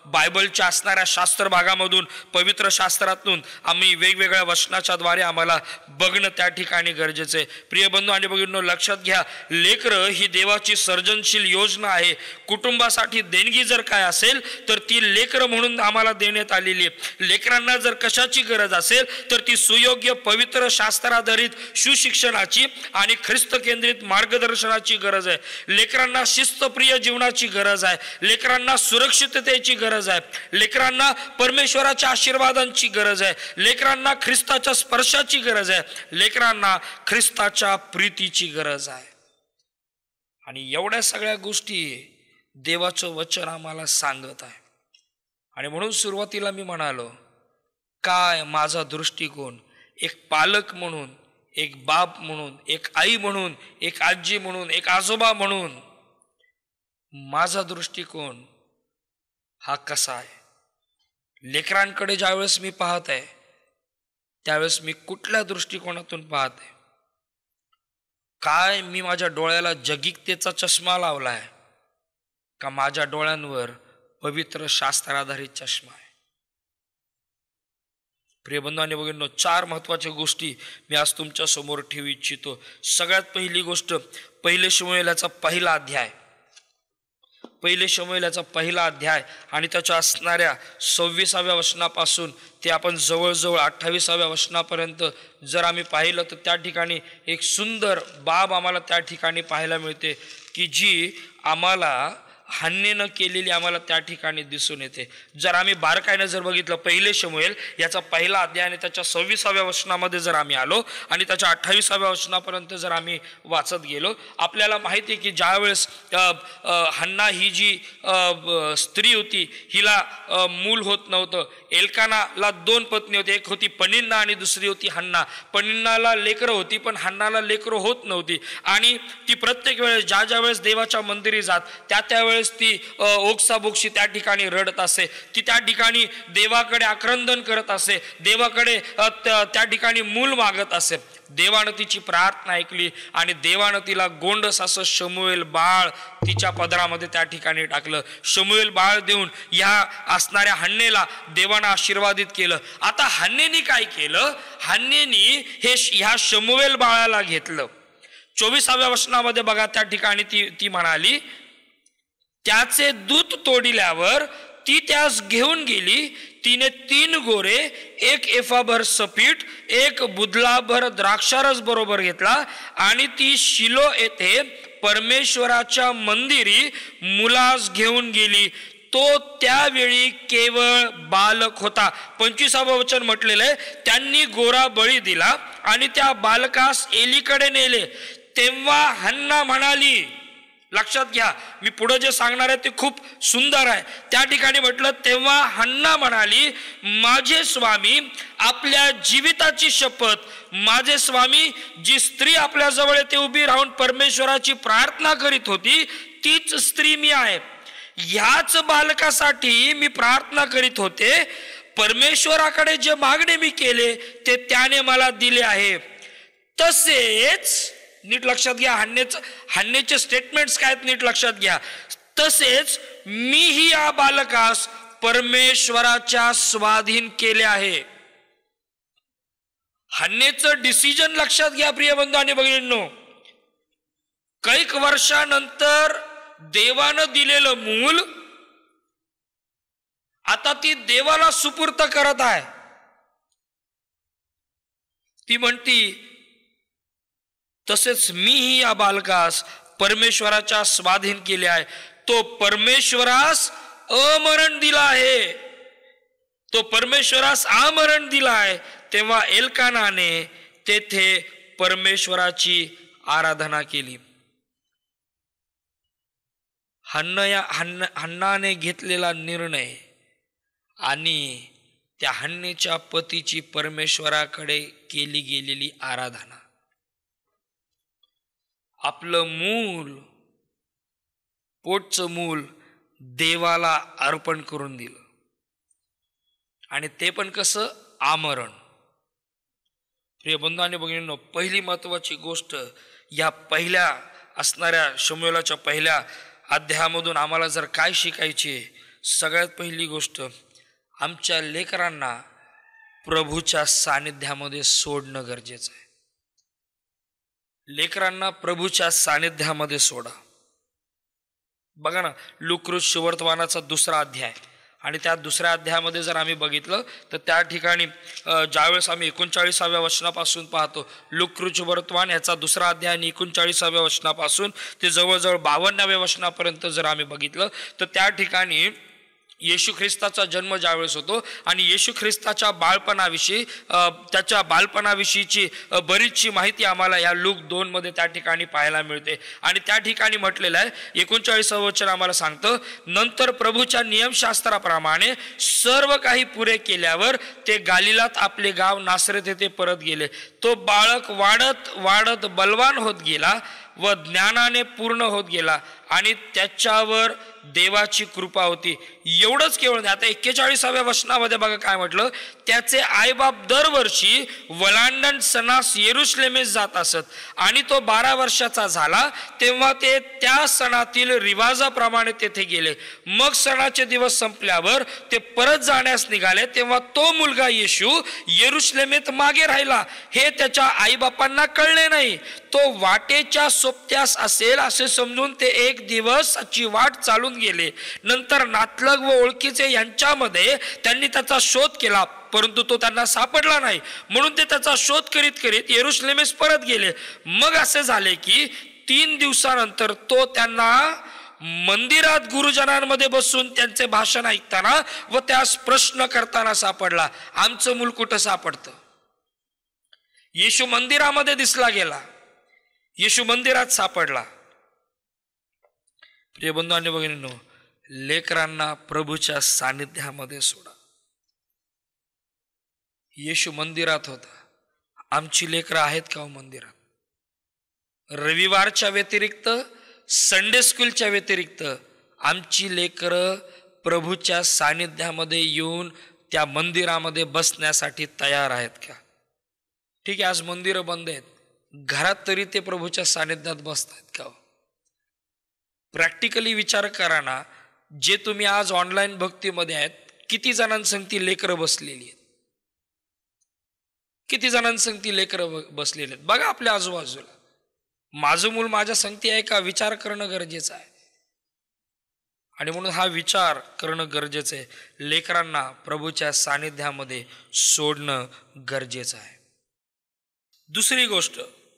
बायबलच्या असणाऱ्या शास्त्र भागामधून, पवित्र शास्त्रातून आम्ही वेगवेगळ्या वचनाच्या द्वारे आम्हाला बघणं त्या ठिकाणी गरजेचं आहे. प्रिय बंधू आणि भगिनींनो, लक्षात घ्या, लेकरं ही देवाची सर्जनशील योजना आहे. कुटुंबासाठी देणगी जर काय असेल तर ती लेकरं म्हणून आम्हाला देण्यात आलेली आहे. लेकरांना जर कशाची गरज असेल तर ती सुयोग्य पवित्र शास्त्राधारित सुशिक्षणाची आणि ख्रिस्त केंद्रित मार्गदर्शनाची गरज आहे. लेकरांना शिस्तप्रिय जीवनाची गरज आहे. लेकरांना सुरक्षिततेची गरज आहे. लेकरांना परमेश्वराच्या आशीर्वादांची गरज आहे. लेकरांना ख्रिस्ताच्या स्पर्शाची गरज आहे. लेकरांना ख्रिस्ताच्या प्रीतीची गरज आहे. आणि एवढ्या सगळ्या गोष्टी देवाचं वचन आम्हाला सांगत आहे. आणि म्हणून सुरुवातीला मी म्हणालो, काय माझा दृष्टिकोन एक पालक म्हणून, एक बाप म्हणून, एक आई म्हणून, एक आजी म्हणून, एक आजोबा म्हणून माझा दृष्टिकोन हा कसा आहे? लेकरांकडे ज्यावेळेस मी पाहत आहे त्यावेळेस मी कुठल्या दृष्टिकोनातून पाहत आहे? काय मी माझ्या डोळ्याला जगिकतेचा चष्मा लावलाय का माझ्या डोळ्यांवर पवित्र शास्त्राधारित चष्मा आहे? प्रिय बंधू आणि भगिनींनो, 4 महत्वाच्या गोष्टी मी आज तुमच्या समोर ठेवू इच्छितो. सगळ्यात पहिली गोष्ट, पहिले शमूएलाचा पहिला अध्याय, पहिले शमूएलाचा पहिला अध्याय आणि त्याच्या असणाऱ्या 26व्या वचनापासून ते आपण जवळजवळ 28व्या वचनापर्यंत जर आम्ही पाहिलं तर त्या ठिकाणी एक सुंदर बाब आम्हाला त्या ठिकाणी पाहायला मिळते की जी आम्हाला हन्नेनं केलेली आम्हाला त्या ठिकाणी दिसून येते. जर आम्ही बारकाईनं जर बघितलं पहिले शमूएल याचा पहिला अध्याय आणि त्याच्या 26व्या वचनामध्ये जर आम्ही आलो आणि त्याच्या 28व्या वचनापर्यंत जर आम्ही वाचत गेलो, आपल्याला माहिती आहे की ज्यावेळेस हन्ना ही जी स्त्री होती हिला मूल होत नव्हतं. एल्कानाला 2 पत्नी होती, एक होती पनिन्ना आणि दुसरी होती हन्ना. पनिन्नाला लेकरं होती पण हन्नाला लेकरं होत नव्हती आणि ती प्रत्येक वेळेस ज्या वेळेस देवाच्या मंदिरी जात त्यावेळेस ती ओक्साबोक्शी त्या ठिकाणी रडत असे. ती त्या ठिकाणी देवाकडे आक्रंदन करत असे, देवाकडे त्या ठिकाणी मूल मागत असे. देवानं तिची प्रार्थना ऐकली आणि देवानं तिला गोंडस असं शमूएल बाळ तिच्या पदरामध्ये त्या ठिकाणी टाकलं. शमूएल बाळ देऊन ह्या असणाऱ्या हन्नेला देवानं आशीर्वादित केलं. आता हन्नेनी काय केलं? हन्नेनी ह्या शमूएल बाळाला घेतलं. 24व्या वचनामध्ये बघा त्या ठिकाणी ती म्हणाली, त्याचे दूत तोडिल्यावर ती त्यास घेऊन गेली. तिने 3 गोरे, 1 एफाभर सपीठ, 1 बुदलाभर द्राक्षारस बरोबर घेतला आणि ती शिलो येथे परमेश्वराच्या मंदिरी मुलास घेऊन गेली. तो त्यावेळी केवळ बालक होता. 25वं वचन म्हटलेलं आहे, त्यांनी गोरा बळी दिला आणि त्या बालकास एलीकडे नेले. तेव्हा हन्ना म्हणाली, लक्षात घ्या मी पुढे जे सांगणार आहे ते खूप सुंदर आहे. त्या ठिकाणी म्हटलं, तेव्हा हन्ना म्हणाली, माझे स्वामी, आपल्या जीविताची शपथ, माझे स्वामी, जी स्त्री आपल्या जवळ येथे उभी राहून परमेश्वराची प्रार्थना करीत होती तीच स्त्री मी आहे. ह्याच बालकासाठी मी प्रार्थना करीत होते. परमेश्वराकडे जे मागणे मी केले ते त्याने मला दिले आहे. तसेच नीट लक्षात घ्या, हन्नेचे स्टेटमेंट्स काय नीट लक्षात घ्या. तसेच मीही या बालकास परमेश्वराच्या स्वाधीन केले आहे. हन्नेचं डिसिजन लक्षात घ्या प्रिय बंधू आणि भगिनींनो. कैक वर्षानंतर देवानं दिलेलं मूल आता ती देवाला सुपूर्त करत आहे. ती म्हणती, तसेच मीही या बालकास परमेश्वराच्या स्वाधीन केले आहे. तो परमेश्वरास अमरण दिला आहे. तो परमेश्वरास आमरण दिला आहे. तेव्हा एल्कानाने तेथे परमेश्वराची आराधना केली. हन्नाने घेतलेला निर्णय आणि त्या हन्नेच्या पतीची परमेश्वराकडे केली गेलेली आराधना, आपलं मूल, पोटचं मूल देवाला अर्पण करून दिलं आणि ते पण कसं? आमरण. प्रिय बंधू आणि भगिनींनो, पहिली महत्वाची गोष्ट या पहिल्या असणाऱ्या शमूएलाच्या पहिल्या अध्यायामधून आम्हाला जर काय शिकायची, सगळ्यात पहिली गोष्ट, आमच्या लेकरांना प्रभूच्या सानिध्यामध्ये सोडणं गरजेचं आहे. लेकरांना प्रभूच्या सानिध्यामध्ये सोडा. बघा ना, लूका सुवर्तमानाचा 2रा अध्याय आणि त्या 2ऱ्या अध्यायामध्ये जर आम्ही बघितलं तर त्या ठिकाणी ज्यावेळेस आम्ही 39व्या वचनापासून पाहतो, लूका सुवर्तमान याचा 2रा अध्याय आणि 39व्या वचनापासून ते जवळजवळ 52व्या वचनापर्यंत जर आम्ही बघितलं तर त्या ठिकाणी येशू ख्रिस्ताचा जन्म ज्यावेळेस होतो आणि येशू ख्रिस्ताच्या बाळपणाविषयी, त्याच्या बालपणाविषयीची बरीचशी माहिती आम्हाला या लूक 2 मध्ये त्या ठिकाणी पाहायला मिळते. आणि त्या ठिकाणी म्हटलेलं आहे, 39वं वचन आम्हाला सांगतं, नंतर प्रभूच्या नियमशास्त्राप्रमाणे सर्व काही पुरे केल्यावर ते गालिलात आपले गाव नासरत येथे परत गेले. तो बाळक वाढत वाढत बलवान होत गेला व ज्ञानाने पूर्ण होत गेला आणि त्याच्यावर देवाची कृपा होती. एवढंच केवळ नाही. आता 41व्या वचनामध्ये बघा काय म्हटलं, त्याचे आईबाप दरवर्षी वलांडण सणास येरुशलेमेस जात असत आणि तो 12 वर्षाचा झाला तेव्हा ते त्या सणातील रिवाजाप्रमाणे तेथे गेले. मग सणाचे दिवस संपल्यावर ते परत जाण्यास निघाले तेव्हा तो मुलगा येशू येरुशलेमेत मागे राहिला. हे त्याच्या आईबापांना कळले नाही. तो वाटेच्या सोबत्यास असेल असे समजून ते एक दिवसाची वाट चालून गेले. नंतर नातलग व ओळखीचे यांच्यामध्ये त्यांनी त्याचा शोध केला परंतु तो त्यांना सापडला नाही. म्हणून ते त्याचा शोध करीत करीत येरुशलेमेस परत गेले. मग असे झाले की 3 दिवसानंतर तो त्यांना मंदिरात गुरुजनांमध्ये बसून त्यांचे भाषण ऐकताना व त्यास प्रश्न करताना सापडला. आमचं मूल कुठं सापडतं? येशू मंदिरामध्ये दिसला गेला, येशू मंदिरात सापडला. प्रिय बंधू आणि भगिनींनो, लेकरांना प्रभूच्या सानिध्यामध्ये सोडा. येशू मंदिरात होता. आमची लेकरं आहेत का हो मंदिरात? रविवारच्या व्यतिरिक्त, संडे स्कूलच्या व्यतिरिक्त आमची लेकरं प्रभूच्या सानिध्यामध्ये येऊन त्या मंदिरामध्ये बसण्यासाठी तयार आहेत का? ठीक आहे, आज मंदिरं बंद आहेत, घरात तरी ते प्रभूच्या सानिध्यात बसत आहेत का? प्रॅक्टिकली विचार करा ना, जे तुम्ही आज ऑनलाईन भक्तीमध्ये आहेत, किती जणांसंगती लेकरं बसलेली आहेत? किती जणांसंगती लेकरं बसलेली आहेत? बघा आपल्या आजूबाजूला. माझं मूल माझ्या संगती आहे का? विचार करणं गरजेचं आहे. आणि म्हणून हा विचार करणं गरजेचं आहे. लेकरांना प्रभूच्या सानिध्यामध्ये सोडणं गरजेचं आहे.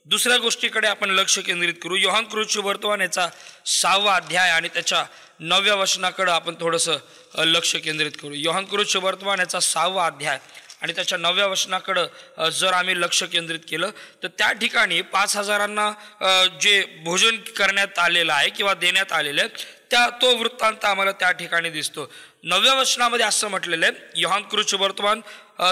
दुसऱ्या गोष्टीकडे आपण लक्ष केंद्रित करू. योहान वर्तमान याचा 6वा अध्याय आणि त्याच्या 9व्या वचनाकडे आपण थोडंसं लक्ष केंद्रित करू. योहान वर्तमान याचा 6वा अध्याय आणि त्याच्या 9व्या वचनाकडं जर आम्ही लक्ष केंद्रित केलं तर त्या ठिकाणी 5,000 जे भोजन करण्यात आलेलं आहे किंवा देण्यात आलेलं आहे तो वृत्तांत आम्हाला त्या ठिकाणी दिसतो. 9व्या वचनामध्ये असं म्हटलेलं आहे, योहान वर्तमान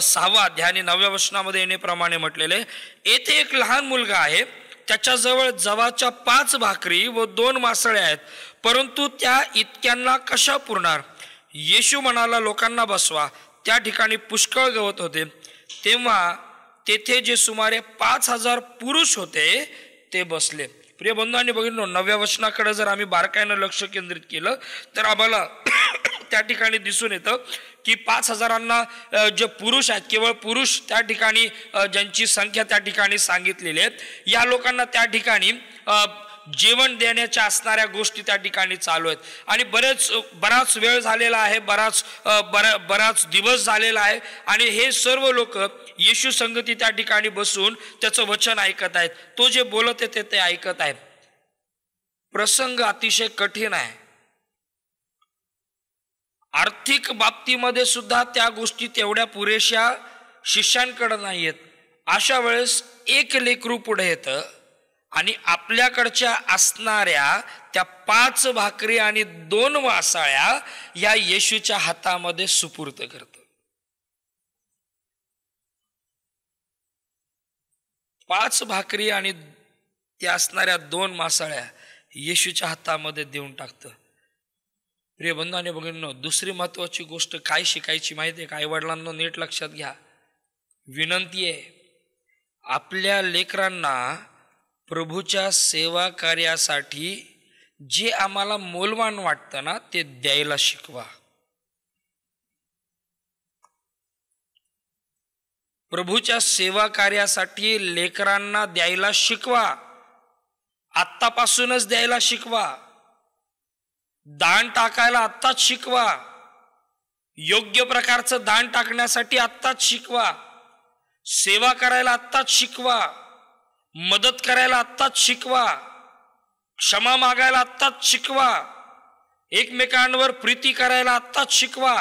6वा अध्याय आणि 9व्या वचनामध्ये येण्याप्रमाणे म्हटलेलं आहे, येथे एक लहान मुलगा आहे, त्याच्याजवळ जवाच्या 5 भाकरी व 2 मासळे आहेत, परंतु त्या इतक्यांना कशा पुरणार? येशू म्हणाला, लोकांना बसवा. त्या ठिकाणी पुष्कळ गवत होते. तेव्हा तेथे जे सुमारे 5,000 पुरुष होते ते बसले. प्रिय बंधू आणि भगिनींनो, 9व्या वचनाकडे जर आम्ही बारकाईनं लक्ष केंद्रित केलं तर आम्हाला त्या ठिकाणी दिसून येतं की 5,000 जे पुरुष आहेत, केवळ पुरुष त्या ठिकाणी ज्यांची संख्या त्या ठिकाणी सांगितलेली आहे, या लोकांना त्या ठिकाणी जेवण देण्याच्या असणाऱ्या गोष्टी त्या ठिकाणी चालू आहेत. आणि बराच वेळ झालेला आहे, बराच दिवस झालेला आहे आणि हे सर्व लोक येशू संगती त्या ठिकाणी बसून त्याचं वचन ऐकत आहेत. तो जे बोलत आहे ते ऐकत आहेत. प्रसंग अतिशय कठीण आहे. आर्थिक बाबतीमध्ये सुद्धा त्या गोष्टी तेवढ्या पुरेशा शिष्यांकडे नाहीयेत. अशा वेळेस एक लेकरू पुढे येतं आणि आपल्याकडच्या असणाऱ्या त्या 5 भाकरी आणि 2 मासाळ्या या येशूच्या हातामध्ये सुपूर्त करतं. 5 भाकरी आणि त्या असणाऱ्या 2 मासाळ्या येशूच्या हातामध्ये देऊन टाकतं. प्रिय बंधू आणि भगिनींनो, दुसरी महत्वाची गोष्ट काय शिकायची माहिती आहे का? आई वडिलांना नीट लक्षात घ्या. विनंती आहे, आपल्या लेकरांना प्रभूच्या सेवा कार्यासाठी जे आम्हाला मोलवान वाटतं ना ते द्यायला शिकवा. प्रभूच्या सेवा कार्यासाठी लेकरांना द्यायला शिकवा. आत्तापासूनच द्यायला शिकवा. दान टाकायला आत्ताच शिकवा. योग्य प्रकारचं दान टाकण्यासाठी आत्ताच शिकवा. सेवा करायला आत्ताच शिकवा. मदत करायला आत्ताच शिकवा. क्षमा मागायला आत्ताच शिकवा. एकमेकांवर प्रीती करायला आत्ताच शिकवा.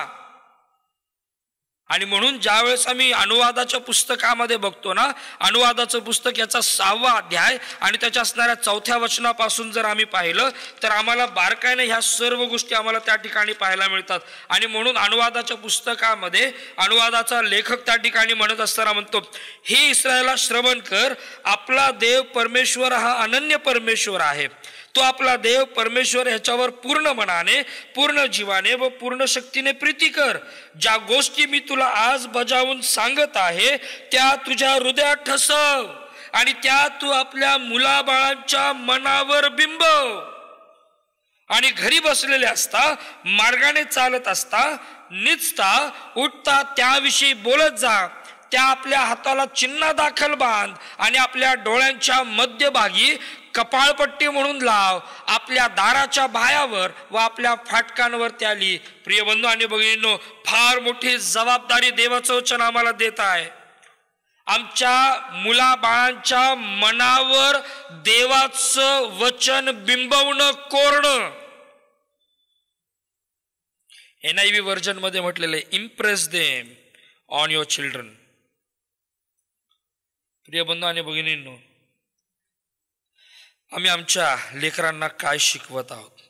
आणि म्हणून ज्यावेळेस आम्ही अनुवादाच्या पुस्तकामध्ये बघतो ना, अनुवादाचं पुस्तक याचा 6वा अध्याय आणि त्याच्या असणाऱ्या 4थ्या वचनापासून जर आम्ही पाहिलं तर आम्हाला बारकाईने ह्या सर्व गोष्टी आम्हाला त्या ठिकाणी पाहायला मिळतात. आणि म्हणून अनुवादाच्या पुस्तकामध्ये अनुवादाचा लेखक त्या ठिकाणी म्हणत असताना म्हणतो, हे इस्रायला श्रवण कर, आपला देव परमेश्वर हा अनन्य परमेश्वर आहे. तो आपला देव परमेश्वर ह्याच्यावर पूर्ण मनाने, पूर्ण जीवाने व पूर्ण शक्तीने प्रीती कर. ज्या गोष्टी मी तुला आज बजावून सांगत आहे त्या तुझ्या हृदयात ठसव आणि त्या तू आपल्या मुलाबाळांच्या मनावर बिंबव. आणि घरी बसलेले असता, मार्गाने चालत असता, निजता उठता त्याविषयी बोलत जा. त्या आपल्या हाताला चिन्ह दाखल बांध आणि आपल्या डोळ्यांच्या मध्यभागी कपाळपट्टी म्हणून लाव. आपल्या दाराच्या बाह्यावर व आपल्या फाटकांवर त्या लिही. प्रिय बंधू आणि भगिनींनो, फार मोठी जबाबदारी देवाचं वचन आम्हाला देत आहे. आमच्या मुलाबाळांच्या मनावर देवाचं वचन बिंबवणं, कोरणं. NIV व्हर्जन मध्ये म्हटलेलं आहे, impress them on your children. प्रिय बंधू आणि भगिनींनो, आम्ही आमच्या लेकरांना काय शिकवत आहोत?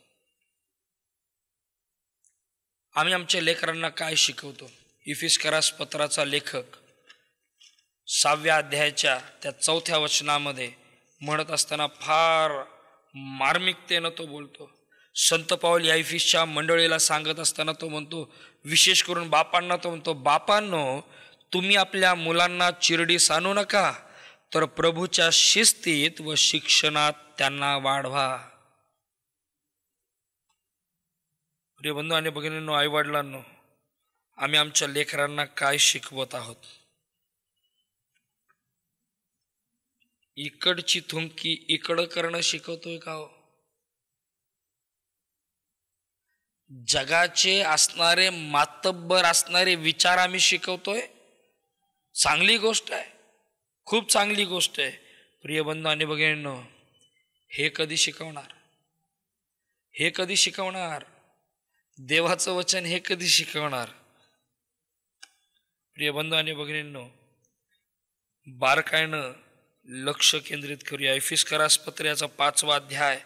आम्ही आमच्या लेकरांना काय शिकवतो? इफिस्करास पत्राचा लेखक 6व्या अध्यायाच्या त्या 4थ्या वचनामध्ये म्हणत असताना फार मार्मिकतेनं तो बोलतो. संत पाऊल या इफिसच्या मंडळीला सांगत असताना तो म्हणतो, विशेष करून बापांना तो म्हणतो, बापांनो तुम्ही आपल्या मुलांना चिरडीस आणू नका, तर प्रभूच्या शिस्तीत व शिक्षणात त्यांना वाढवा. प्रिय बंधू आणि भगिनींनो, आई वडिलांनो, आम्ही आमच्या लेकरांना काय शिकवत आहोत? इकडची थुंकी इकडं करणं शिकवतोय का हो? जगाचे असणारे मातब्बर असणारे विचार आम्ही शिकवतोय? चांगली गोष्ट आहे, खूप चांगली गोष्ट आहे. प्रिय बंधू आणि भगिनींनो, हे कधी शिकवणार? हे कधी शिकवणार? देवाचं वचन हे कधी शिकवणार? प्रिय बंधू आणि भगिनींनो, बारकाईनं लक्ष केंद्रित करूया. इफिस्करास पत्राचा 5वा अध्याय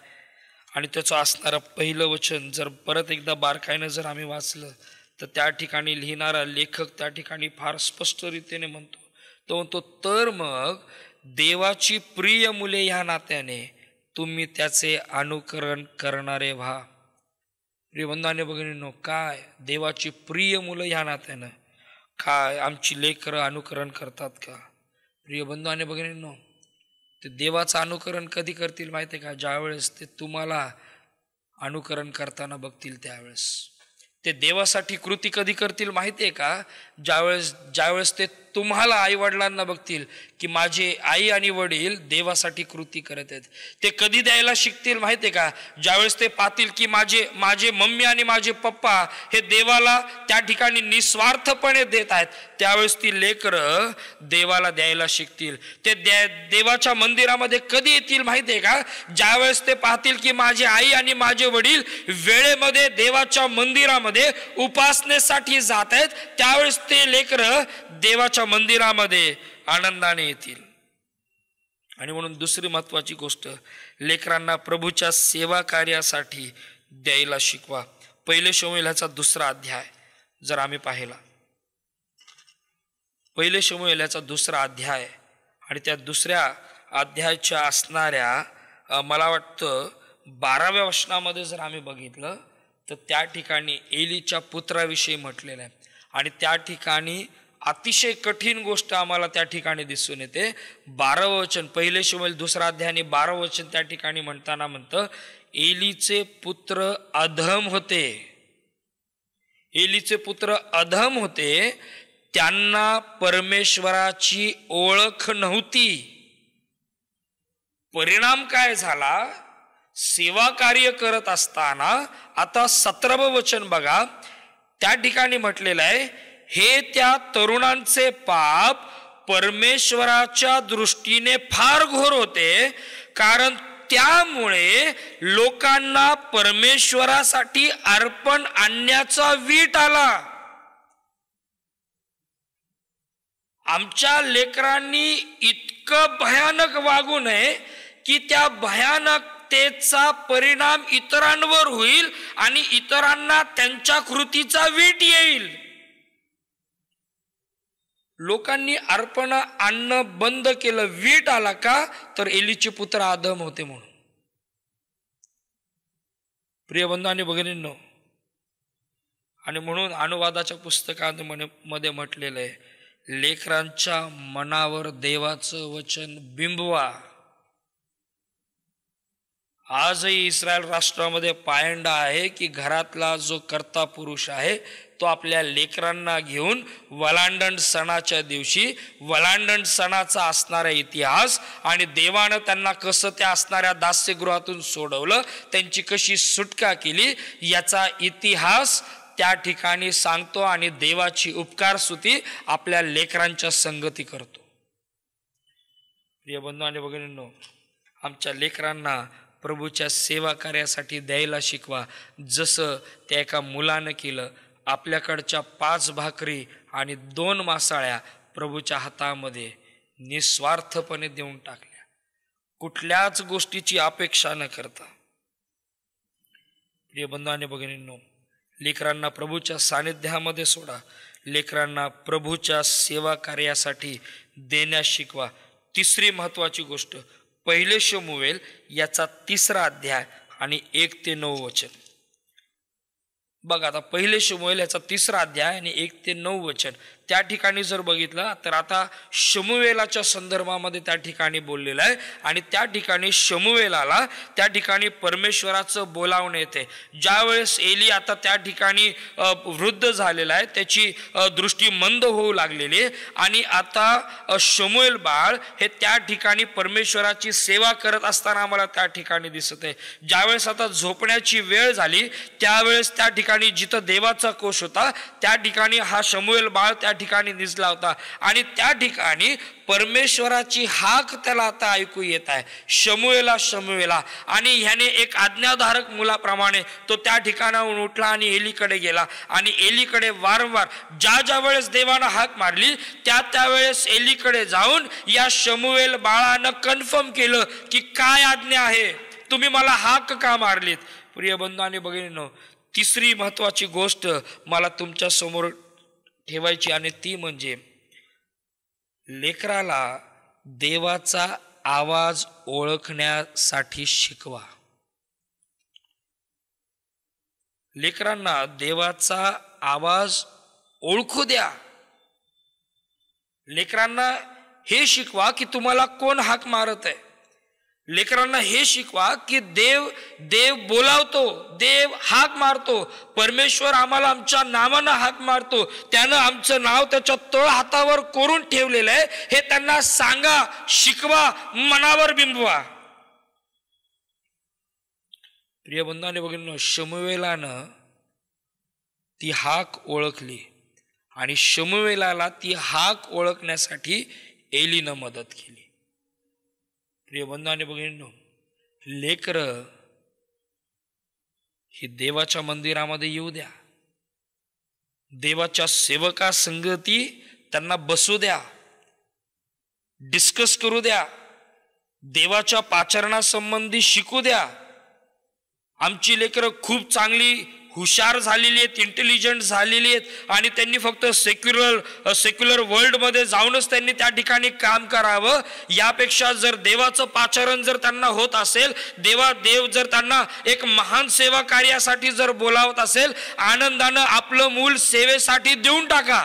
आणि त्याचं असणारं पहिलं वचन जर परत एकदा बारकाईनं जर आम्ही वाचलं तर त्या ठिकाणी लिहिणारा लेखक त्या ठिकाणी फार स्पष्ट रीतीने म्हणतो, तो म्हणतो, तर मग देवाची प्रिय मुले ह्या नात्याने तुम्ही त्याचे अनुकरण करणारे व्हा. प्रिय बंधू आणि भगिनींनो, काय देवाची प्रिय मुलं ह्या नात्यानं काय आमची लेकरं अनुकरण करतात का? प्रिय बंधू आणि भगिनींनो, ते देवाचं अनुकरण कधी करतील माहिती आहे का? ज्यावेळेस ते तुम्हाला अनुकरण करताना बघतील त्यावेळेस. ते देवासाठी कृती कधी करतील माहिती आहे का? ज्यावेळेस ते तुम्हाला आई वडिलांना बघतील की माझे आई आणि वडील देवासाठी कृती करत आहेत. ते कधी द्यायला शिकतील माहिती आहे का? ज्यावेळेस ते पाहतील की माझे मम्मी आणि माझे पप्पा हे देवाला त्या ठिकाणी निस्वार्थपणे देत आहेत, त्यावेळेस ती लेकरं देवाला द्यायला शिकतील. ते देवाच्या मंदिरामध्ये कधी येतील माहिती आहे का? ज्यावेळेस ते पाहतील की माझे आई आणि माझे वडील वेळेमध्ये देवाच्या मंदिरामध्ये उपासनेसाठी जात आहेत, त्यावेळेस ते लेकरं देवाच्या मंदिरामध्ये आनंदाने येतील. आणि म्हणून दुसरी महत्वाची गोष्ट, लेकरांना प्रभूच्या सेवा कार्यासाठी द्यायला शिकवा. पहिले शमूएलाचा 2रा अध्याय जर आम्ही पाहिला, पहिले शमूएलाचा 2रा अध्याय आणि त्या 2ऱ्या अध्यायाच्या असणाऱ्या मला वाटतं 12व्या वचनामध्ये जर आम्ही बघितलं तर त्या ठिकाणी एलीच्या पुत्राविषयी म्हटलेलं आहे. आणि त्या ठिकाणी अतिशय कठीण गोष्ट आम्हाला त्या ठिकाणी दिसून येते. 12वं वचन, पहिले शमूएल 2रा अध्याय आणि 12वं वचन त्या ठिकाणी म्हणतं, एलीचे पुत्र अधम होते. एलीचे पुत्र अधम होते, त्यांना परमेश्वराची ओळख नव्हती. परिणाम काय झाला? सेवा कार्य करत असताना आता 17वं वचन बघा, त्या ठिकाणी म्हटलेलं आहे, हे त्या तरुणांचे पाप परमेश्वराच्या दृष्टीने फार घोर होते, कारण त्यामुळे लोकांना परमेश्वरासाठी अर्पण आणण्याचा वीट आला. आमच्या लेकरांनी इतकं भयानक वागू नये की त्या भयानकतेचा परिणाम इतरांवर होईल आणि इतरांना त्यांच्या कृतीचा वीट येईल. लोकांनी अर्पण आणणं बंद केलं, वीट आला का? तर एलीचे पुत्र अधम होते म्हणून. प्रिय बंधू आणि भगिनींनो, आणि म्हणून अनुवादाच्या पुस्तकामध्ये म्हटलेलं आहे, लेकरांच्या मनावर देवाचं वचन बिंबवा. आजही इस्रायल राष्ट्रामध्ये पायंडा आहे की घरातला जो कर्ता पुरुष आहे तो आपल्या लेकरांना घेऊन वलांडण सणाच्या दिवशी वलांडण सणाचा असणारा इतिहास आणि देवानं त्यांना कसं त्या असणाऱ्या दास्यगृहातून सोडवलं, त्यांची कशी सुटका केली याचा इतिहास त्या ठिकाणी सांगतो आणि देवाची उपकार स्तुती आपल्या लेकरांच्या संगती करतो. प्रिय बंधू आणि भगिनींनो, आमच्या लेकरांना प्रभूच्या सेवा कार्यासाठी द्यायला शिकवा, जसं त्या एका मुलानं केलं आपल्याकडच्या 5 भाकरी आणि 2 मासाळ्या प्रभूच्या हातामध्ये निस्वार्थपणे देऊन टाकल्या, कुठल्याच गोष्टीची अपेक्षा न करता. प्रिय बंधू आणि भगिनींनो, लेकरांना प्रभूच्या सानिध्यामध्ये सोडा, लेकरांना प्रभूच्या सेवा कार्यासाठी देण्यास शिकवा. तिसरी महत्वाची गोष्ट, 1 शमूएल याचा 3रा अध्याय आणि 1 ते 9 वचन. बघा आता 1 शमूएल याचा 3रा अध्याय आणि 1 ते 9 वचन. त्या ठिकाणी जर बघितलं तर आता शमूएलाच्या संदर्भामध्ये त्या ठिकाणी बोललेलं आहे आणि त्या ठिकाणी शमूएलाला त्या ठिकाणी परमेश्वराचं बोलावणं येते. ज्यावेळेस एली आता त्या ठिकाणी वृद्ध झालेला आहे, त्याची दृष्टी मंद होऊ लागलेली आहे आणि आता शमूएल बाळ हे त्या ठिकाणी परमेश्वराची सेवा करत असताना आम्हाला त्या ठिकाणी दिसत आहे. ज्यावेळेस आता झोपण्याची वेळ झाली त्यावेळेस त्या ठिकाणी जिथं देवाचा कोश होता त्या ठिकाणी हा शमूएल बाळ त्या ठिकाणी निजला होता आणि त्या ठिकाणी परमेश्वराची हाक त्याला आता ऐकू येत आहे, शमूएला शमूएला. आणि ह्याने एक आज्ञाधारक मुलाप्रमाणे तो त्या ठिकाणाहून उठला आणि एलीकडे गेला आणि एलीकडे वारंवार ज्या वेळेस देवानं हाक मारली त्यावेळेस एलीकडे जाऊन या शमूएल बाळानं कन्फर्म केलं की काय आज्ञा आहे, तुम्ही मला हाक का मारलीत. प्रिय बंधू आणि भगिनींनो, तिसरी महत्वाची गोष्ट मला तुमच्या समोर ठेवायची आणि ती म्हणजे लेकराला देवाचा आवाज ओळखण्यासाठी शिकवा. लेकरांना देवाचा आवाज ओळखू द्या. लेकरांना हे शिकवा की तुम्हाला कोण हाक मारत आहे. लेकरांना हे शिकवा की देव बोलावतो, देव हाक मारतो, परमेश्वर आम्हाला आमच्या नावानं हाक मारतो, त्यानं आमचं नाव त्याच्या तळ हातावर कोरून ठेवलेलं आहे हे त्यांना सांगा, शिकवा, मनावर बिंबवा. प्रिय बंधू आणि भगिनींनो, शमूएलानं ती हाक ओळखली आणि शमूएलाला ती हाक ओळखण्यासाठी एलीनं मदत केली. प्रिय बंधू आणि भगिनींनो, लेकरं ही देवाच्या मंदिरामध्ये येऊ द्या, देवाच्या सेवका संगती त्यांना बसू द्या, डिस्कस करू द्या, देवाच्या पाचरणासंबंधी शिकू द्या. आमची लेकरं खूप चांगली हुशार झालेली आहेत, इंटेलिजंट झालेली आहेत आणि त्यांनी फक्त सेक्युलर वर्ल्डमध्ये जाऊनच त्यांनी त्या ठिकाणी काम करावं. यापेक्षा जर देवाचं पाचारण जर त्यांना होत असेल, देव जर त्यांना एक महान सेवा कार्यासाठी जर बोलावत असेल, आनंदानं आपलं मूल सेवेसाठी देऊन टाका.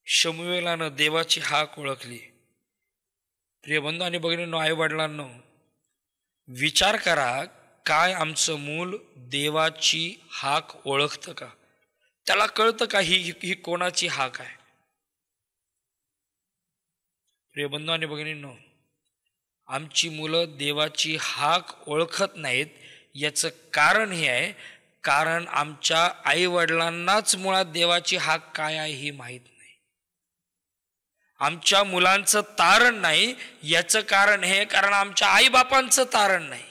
शमूएलानं देवाची हाक ओळखली. प्रिय बंधू आणि भगिनींनो, आई वडिलांनो, विचार करा, काय आमचं मूल देवाची हाक ओळखतं का? त्याला कळतं का ही कोणाची हाक आहे? प्रिय बंधू आणि भगिनींनो, आमची मुलं देवाची हाक ओळखत नाहीत याचं कारण हे आहे, कारण आमच्या आई वडिलांनाच मुळात देवाची हाक काय आहे ही माहीत नाही. आमच्या मुलांचं तारण नाही याचं कारण हे, कारण आमच्या आईबापांचं तारण नाही.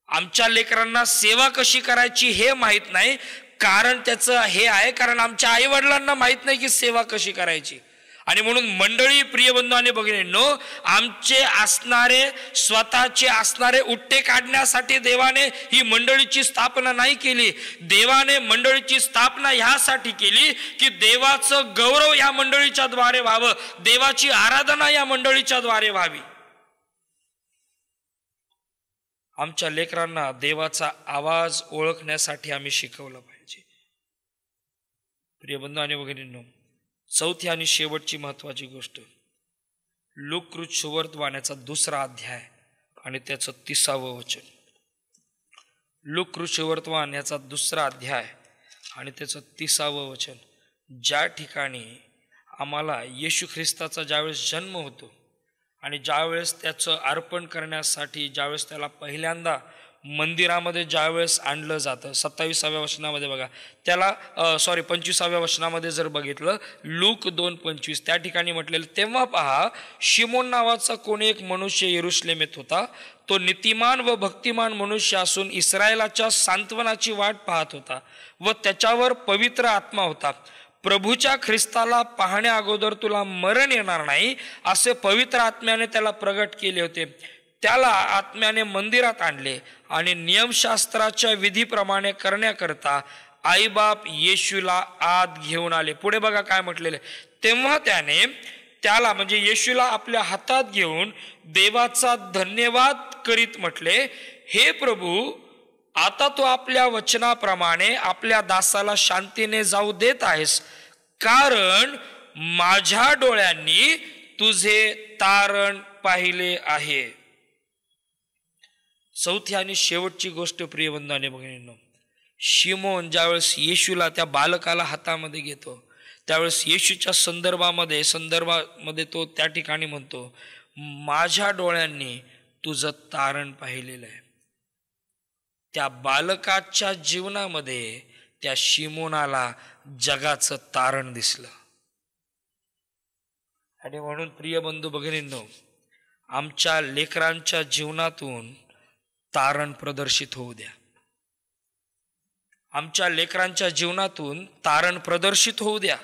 आमच्या लेकरांना सेवा कशी करायची हे माहीत नाही, कारण त्याचं हे आहे, कारण आमच्या आई वडिलांना माहीत नाही की सेवा कशी करायची. आणि म्हणून मंडळी, प्रिय बंधू आणि भगिनींनो, आमचे स्वतःचे असणारे उट्टे काढण्यासाठी देवाने ही मंडळीची स्थापना नाही केली. देवाने मंडळीची स्थापना ह्यासाठी केली की देवाचं गौरव या मंडळीच्या द्वारे व्हावं, देवाची आराधना या मंडळीच्या द्वारे व्हावी. आमच्या लेकरांना देवाचा आवाज ओळखण्यासाठी आम्ही शिकवलं पाहिजे. प्रिय बंधू आणि भगिनींनो, चौथी आणि शेवटची महत्वाची गोष्ट, लूक सुवर्तमानाचा 2रा अध्याय आणि त्याचं 30वं वचन. लूक सुवर्तमान याचा 2रा अध्याय आणि त्याचं 30वं वचन, ज्या ठिकाणी आम्हाला येशू ख्रिस्ताचा ज्यावेळेस जन्म होतो आणि ज्यावेळेस त्याचं अर्पण करण्यासाठी ज्यावेळेस त्याला पहिल्यांदा मंदिरामध्ये ज्यावेळेस आणलं जातं, 27व्या वचनामध्ये बघा, त्याला 25व्या वचनामध्ये जर बघितलं, लूक 2:25 त्या ठिकाणी म्हटलेलं, तेव्हा पहा शिमोन नावाचा कोणी एक मनुष्य यरुशलेमेत होता. तो नीतिमान व भक्तिमान मनुष्य असून इस्रायलाच्या सांत्वनाची वाट पाहत होता व त्याच्यावर पवित्र आत्मा होता. प्रभूच्या ख्रिस्ताला पाहण्या अगोदर तुला मरण येणार नाही असे पवित्र आत्म्याने त्याला प्रगट केले होते. त्याला आत्म्याने मंदिरात आणले आणि नियमशास्त्राच्या विधीप्रमाणे करण्याकरता आईबाप येशूला आत घेऊन आले. पुढे बघा काय म्हटलेले, तेव्हा त्याने त्याला म्हणजे येशूला आपल्या हातात घेऊन देवाचा धन्यवाद करीत म्हटले, हे प्रभू, आता तू आपल्या वचनाप्रमाणे आपल्या दासाला शांतीने जाऊ देत आहेस, कारण माझ्या डोळ्यांनी तुझे तारण पाहिले आहे. चौथी आणि शेवटची गोष्ट प्रिय बंधू आणि भगिनींनो, शिमोन ज्यावेळेस येशूला त्या बालकाला हातामध्ये घेतो त्यावेळेस येशूच्या संदर्भामध्ये तो त्या ठिकाणी म्हणतो, माझ्या डोळ्यांनी तुझं तारण पाहिलेलं आहे. त्या बालकाच्या जीवनामध्ये त्या शिमोनाला जगाचं तारण दिसलं. आणि म्हणून प्रिय बंधू भगिनींनो, आमच्या लेकरांच्या जीवनातून तारण प्रदर्शित होऊ द्या. आमच्या लेकरांच्या जीवनातून तारण प्रदर्शित होऊ द्या.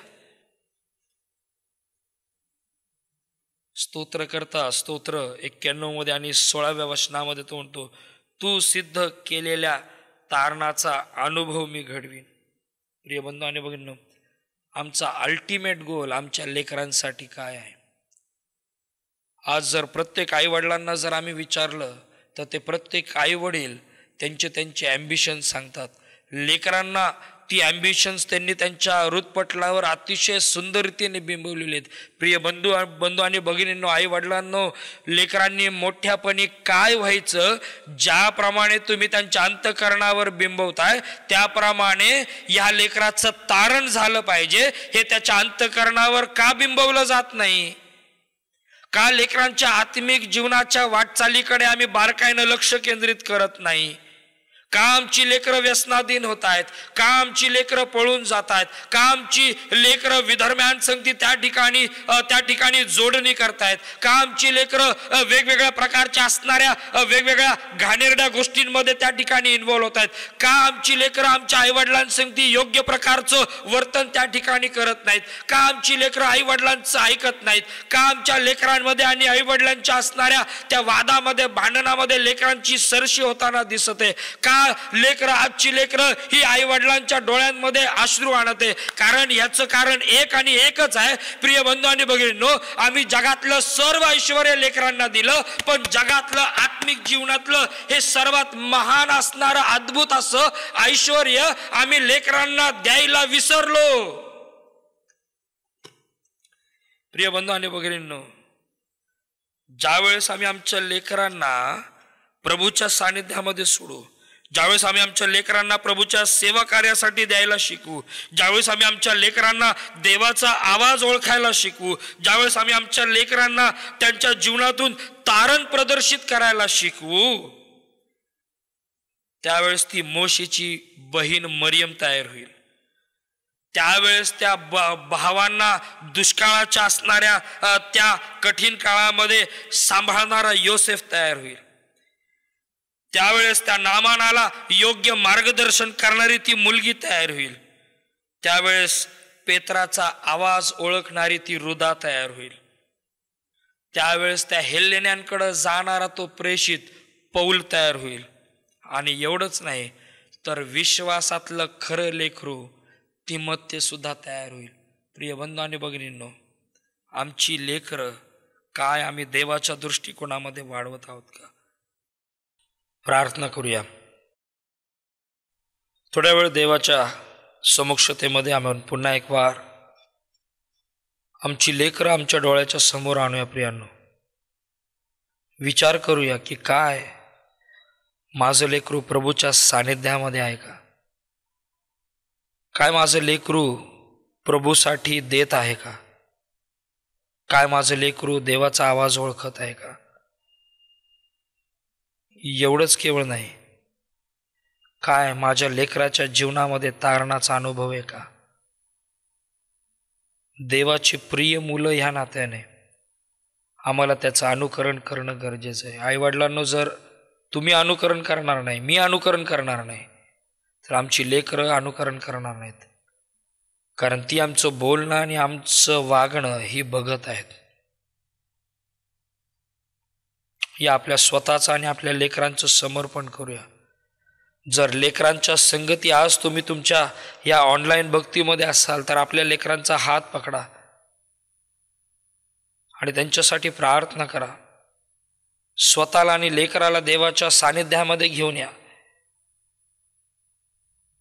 स्तोत्रकर्ता स्तोत्र 91 मध्ये आणि 16व्या वचनामध्ये तो म्हणतो, तू सिद्ध केलेल्या तारणाचा अनुभव मी घडवीन. प्रिय बंधू आणि भगिनींनो, आमचा अल्टिमेट गोल आमच्या लेकरांसाठी काय आहे? आज जर प्रत्येक आई वडिलांना जर आम्ही विचारलं तर ते प्रत्येक आई वडील त्यांचे ॲम्बिशन सांगतात. लेकरांना ती ॲम्बिशन्स त्यांनी त्यांच्या हृदपटलावर अतिशय सुंदर रीतीने बिंबवलेले आहेत. प्रिय बंधू आणि भगिनींनो, आई वडिलांनो, लेकरांनी मोठ्यापणी काय व्हायचं, ज्याप्रमाणे तुम्ही त्यांच्या अंतःकरणावर बिंबवताय त्याप्रमाणे या लेकराचं तारण झालं पाहिजे. हे त्याच्या अंतःकरणावर का बिंबवलं जात नाही? का लेकरांच्या आत्मिक जीवनाच्या वाटचालीकडे आम्ही बारकाईनं लक्ष केंद्रित करत नाही? का आमची लेकरं व्यसनाधीन होत आहेत? का आमची लेकरं पळून जात आहेत? का आमची लेकरं विधर्म्यांसंगती त्या ठिकाणी जोडणी करतायत? का आमची लेकरं वेगवेगळ्या प्रकारच्या असणाऱ्या वेगवेगळ्या घाणेरड्या गोष्टींमध्ये त्या ठिकाणी इन्व्हॉल्व होत आहेत? का आमची लेकरं आमच्या आईवडिलांसंगती योग्य प्रकारचं वर्तन त्या ठिकाणी करत नाहीत? का आमची लेकरं आईवडिलांचं ऐकत नाहीत? का आमच्या लेकरांमध्ये आणि आईवडिलांच्या असणाऱ्या त्या वादामध्ये भांडणामध्ये लेकरांची सरशी होताना दिसत आहे? का आजची लेकरं ही आई वडिलांच्या डोळ्यांमध्ये अश्रू आणते? कारण याचं कारण एक आणि एकच आहे. प्रिय बंधू आणि भगिनींनो, आम्ही जगातलं सर्व ऐश्वर्य लेकरांना दिलं, पण जगातलं आत्मिक जीवनातलं हे सर्वात महान असणारं अद्भुत असं ऐश्वर्य आम्ही लेकरांना द्यायला विसरलो. प्रिय बंधू आणि भगिनींनो, ज्यावेळेस आम्ही आमच्या लेकरांना प्रभूच्या सानिध्यामध्ये सोडू, ज्यावेळेस आम्ही आमच्या लेकरांना प्रभूच्या सेवा कार्यासाठी द्यायला शिकू, ज्यावेळेस आम्ही आमच्या लेकरांना देवाचा आवाज ओळखायला शिकू, ज्यावेळेस आम्ही आमच्या लेकरांना त्यांच्या जीवनातून तारण प्रदर्शित करायला शिकवू, त्यावेळेस ती मोशेची बहीण मरियम तयार होईल. त्यावेळेस त्या भावांना दुष्काळाच्या असणाऱ्या त्या कठीण काळामध्ये सांभाळणारा योसेफ तयार होईल. त्यावेळेस त्या नामानाला योग्य मार्गदर्शन करणारी ती मुलगी तयार होईल. त्यावेळेस पेत्राचा आवाज ओळखणारी ती रुदा तयार होईल. त्यावेळेस त्या हेलेन्यांकडे जाणारा तो प्रेषित पौल तयार होईल. आणि एवढंच नाही तर विश्वासातलं खरं लेकरू तिमोथी सुद्धा तयार होईल. प्रिय बंधू आणि भगिनींनो, आमची लेकरं काय आम्ही देवाच्या दृष्टिकोनामध्ये वाढवत आहोत का? प्रार्थना करूया. थोड्या वेळ देवाच्या समक्षतेमध्ये आम्ही पुन्हा एक वार आमची लेकरं आमच्या डोळ्याच्या समोर आणूया. प्रियांनो, विचार करूया की काय माझं लेकरू प्रभूच्या सानिध्यामध्ये आहे का? काय माझं लेकरू प्रभूसाठी देत आहे का? काय माझं लेकरू देवाचा आवाज ओळखत आहे का? एवढंच केवळ नाही काय माझ्या लेकराच्या जीवनामध्ये तारणाचा अनुभव आहे का? देवाची प्रिय मुलं ह्या नात्याने आम्हाला त्याचं अनुकरण करणं गरजेचं आहे. आईवडिलांनो, जर तुम्ही अनुकरण करणार नाही, मी अनुकरण करणार नाही, तर आमची लेकरं अनुकरण करणार नाहीत. कारण ती आमचं बोलणं आणि आमचं वागणं ही बघत आहेत. या आपल्या स्वतःचं आणि आपल्या लेकरांचं समर्पण करूया. जर लेकरांच्या संगती आज तुम्ही तुमच्या या ऑनलाईन भक्तीमध्ये असाल तर आपल्या लेकरांचा हात पकडा आणि त्यांच्यासाठी प्रार्थना करा. स्वतःला आणि लेकराला देवाच्या सानिध्यामध्ये घेऊन या.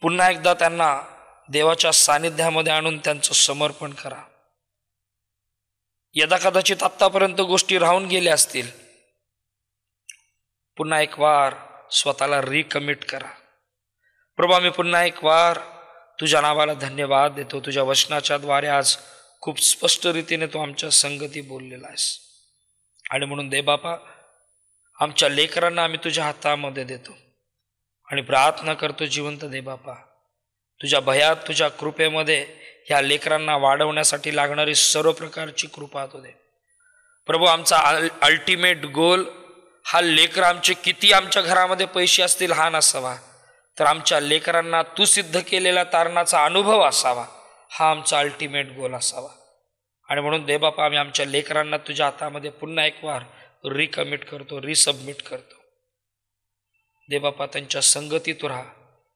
पुन्हा एकदा त्यांना देवाच्या सानिध्यामध्ये आणून त्यांचं समर्पण करा. यदा कदाचित आत्तापर्यंत गोष्टी राहून गेल्या असतील, पुन्हा एक वार स्वतःला रिकमिट करा. प्रभू, आम्ही पुन्हा एक वार तुझ्या नावाला धन्यवाद देतो. तुझ्या वचनाच्या द्वारे आज खूप स्पष्ट रीतीने तू आमच्या संगती बोललेला आहेस. आणि म्हणून दे बापा, आमच्या लेकरांना आम्ही तुझ्या हातामध्ये देतो आणि प्रार्थना करतो, जिवंत दे बापा, तुझ्या भयात, तुझ्या कृपेमध्ये ह्या लेकरांना वाढवण्यासाठी लागणारी सर्व प्रकारची कृपा तू दे. प्रभू, आमचा अल्टिमेट गोल हा लेकर आमचे किती आमच्या घरामध्ये पैसे असतील हा नसावा, तर आमच्या लेकरांना तू सिद्ध केलेला तारणाचा अनुभव असावा, हा आमचा अल्टिमेट गोल असावा. आणि म्हणून दे बापा, आम्ही आमच्या लेकरांना तुझ्या हातामध्ये पुन्हा एक वार रिकमिट करतो, रिसबमिट करतो. दे बापा, त्यांच्या संगती तू राहा,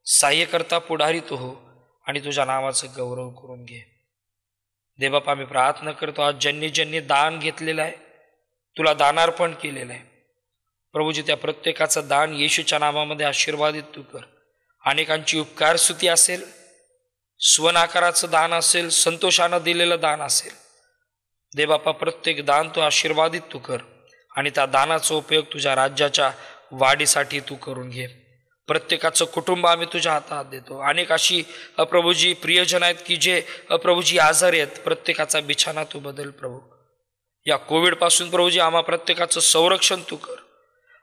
सहाय्यकर्ता पुढारी तू हो आणि तुझ्या नावाचं गौरव करून घे. दे बापा, आम्ही प्रार्थना करतो, आज ज्यांनी ज्यांनी दान घेतलेलं आहे, तुला दानार्पण केलेलं आहे, प्रभूजी, त्या प्रत्येकाचं दान येशूच्या नावामध्ये आशीर्वादित तू कर. अनेकांची उपकार स्तुती असेल, स्वनाकाराचं दान असेल, संतोषानं दिलेलं दान असेल, दे बापा, प्रत्येक दान तू आशीर्वादित तू कर आणि त्या दानाचा उपयोग तुझ्या राज्याच्या वाढीसाठी तू करून घे. प्रत्येकाचं कुटुंब आम्ही तुझ्या हातात देतो. अनेक अशी प्रभूजी प्रियजन आहेत की जे प्रभूजी आजारी आहेत, प्रत्येकाचा बिछाना तू बदल. प्रभू, या कोविडपासून प्रभूजी आम्हा प्रत्येकाचं संरक्षण तू कर.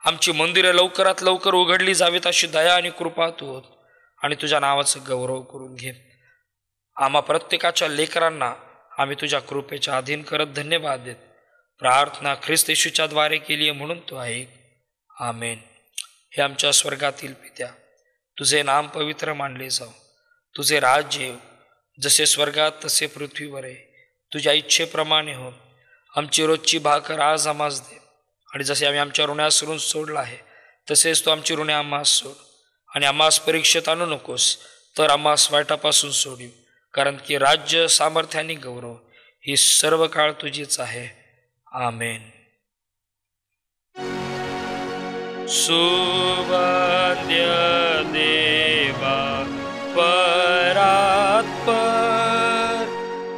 आमची मंदिरं लवकरात लवकर उघडली जावीत अशी दया आणि कृपा तू होत आणि तुझ्या नावाचं गौरव करून घे. आम्हा प्रत्येकाच्या लेकरांना आम्ही तुझ्या कृपेच्या अधीन करत धन्यवाद देत. प्रार्थना ख्रिस्त येशूच्या द्वारे केली आहे म्हणून तू आहे. आमेन. हे आमच्या स्वर्गातील पित्या, तुझे नाम पवित्र मानले जाऊ, तुझे राज्य येऊ, जसे स्वर्गात तसे पृथ्वीवर आहे. तुझ्या इच्छेप्रमाणे हो. आमची रोजची भाकर आज आम्हास दे आणि जसे आम्ही आमच्या ऋणास ऋण सोडला आहे तसेच तू आमची ऋणे आम्हास सोड आणि आम्हास परीक्षेत आणू नकोस, तर आम्हास वाईटापासून सोडीव. कारण की राज्य, सामर्थ्य आणि गौरव ही सर्व काळ तुझीच आहे. आमेन. सुवंद्य देवा परात्पर,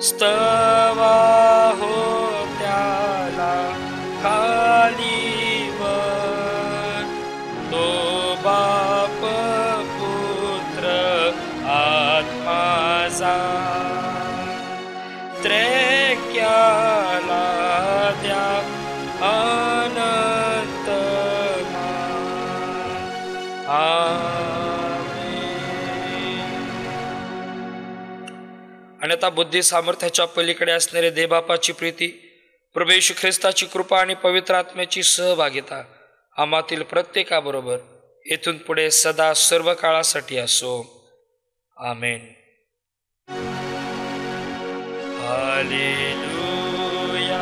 स्तवा हो त्याला खालीवर, तो बाप पुत्र आत्माचा, त्रेक्याला द्या अनंत. आणि आता बुद्धी सामर्थ्याच्या पलीकडे असणारे देवबापाची प्रीती, प्रभू येशू ख्रिस्ताची कृपा आणि पवित्र आत्म्याची सहभागिता आम्हातील प्रत्येकाबरोबर येथून पुढे सदा सर्व काळासाठी असो. Amen. Hallelujah,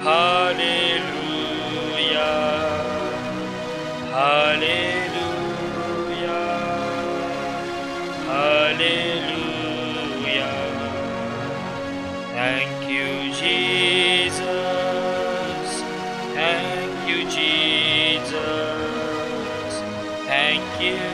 hallelujah, hallelujah, hallelujah. Thank you, Jesus. Thank you, Jesus. Thank you.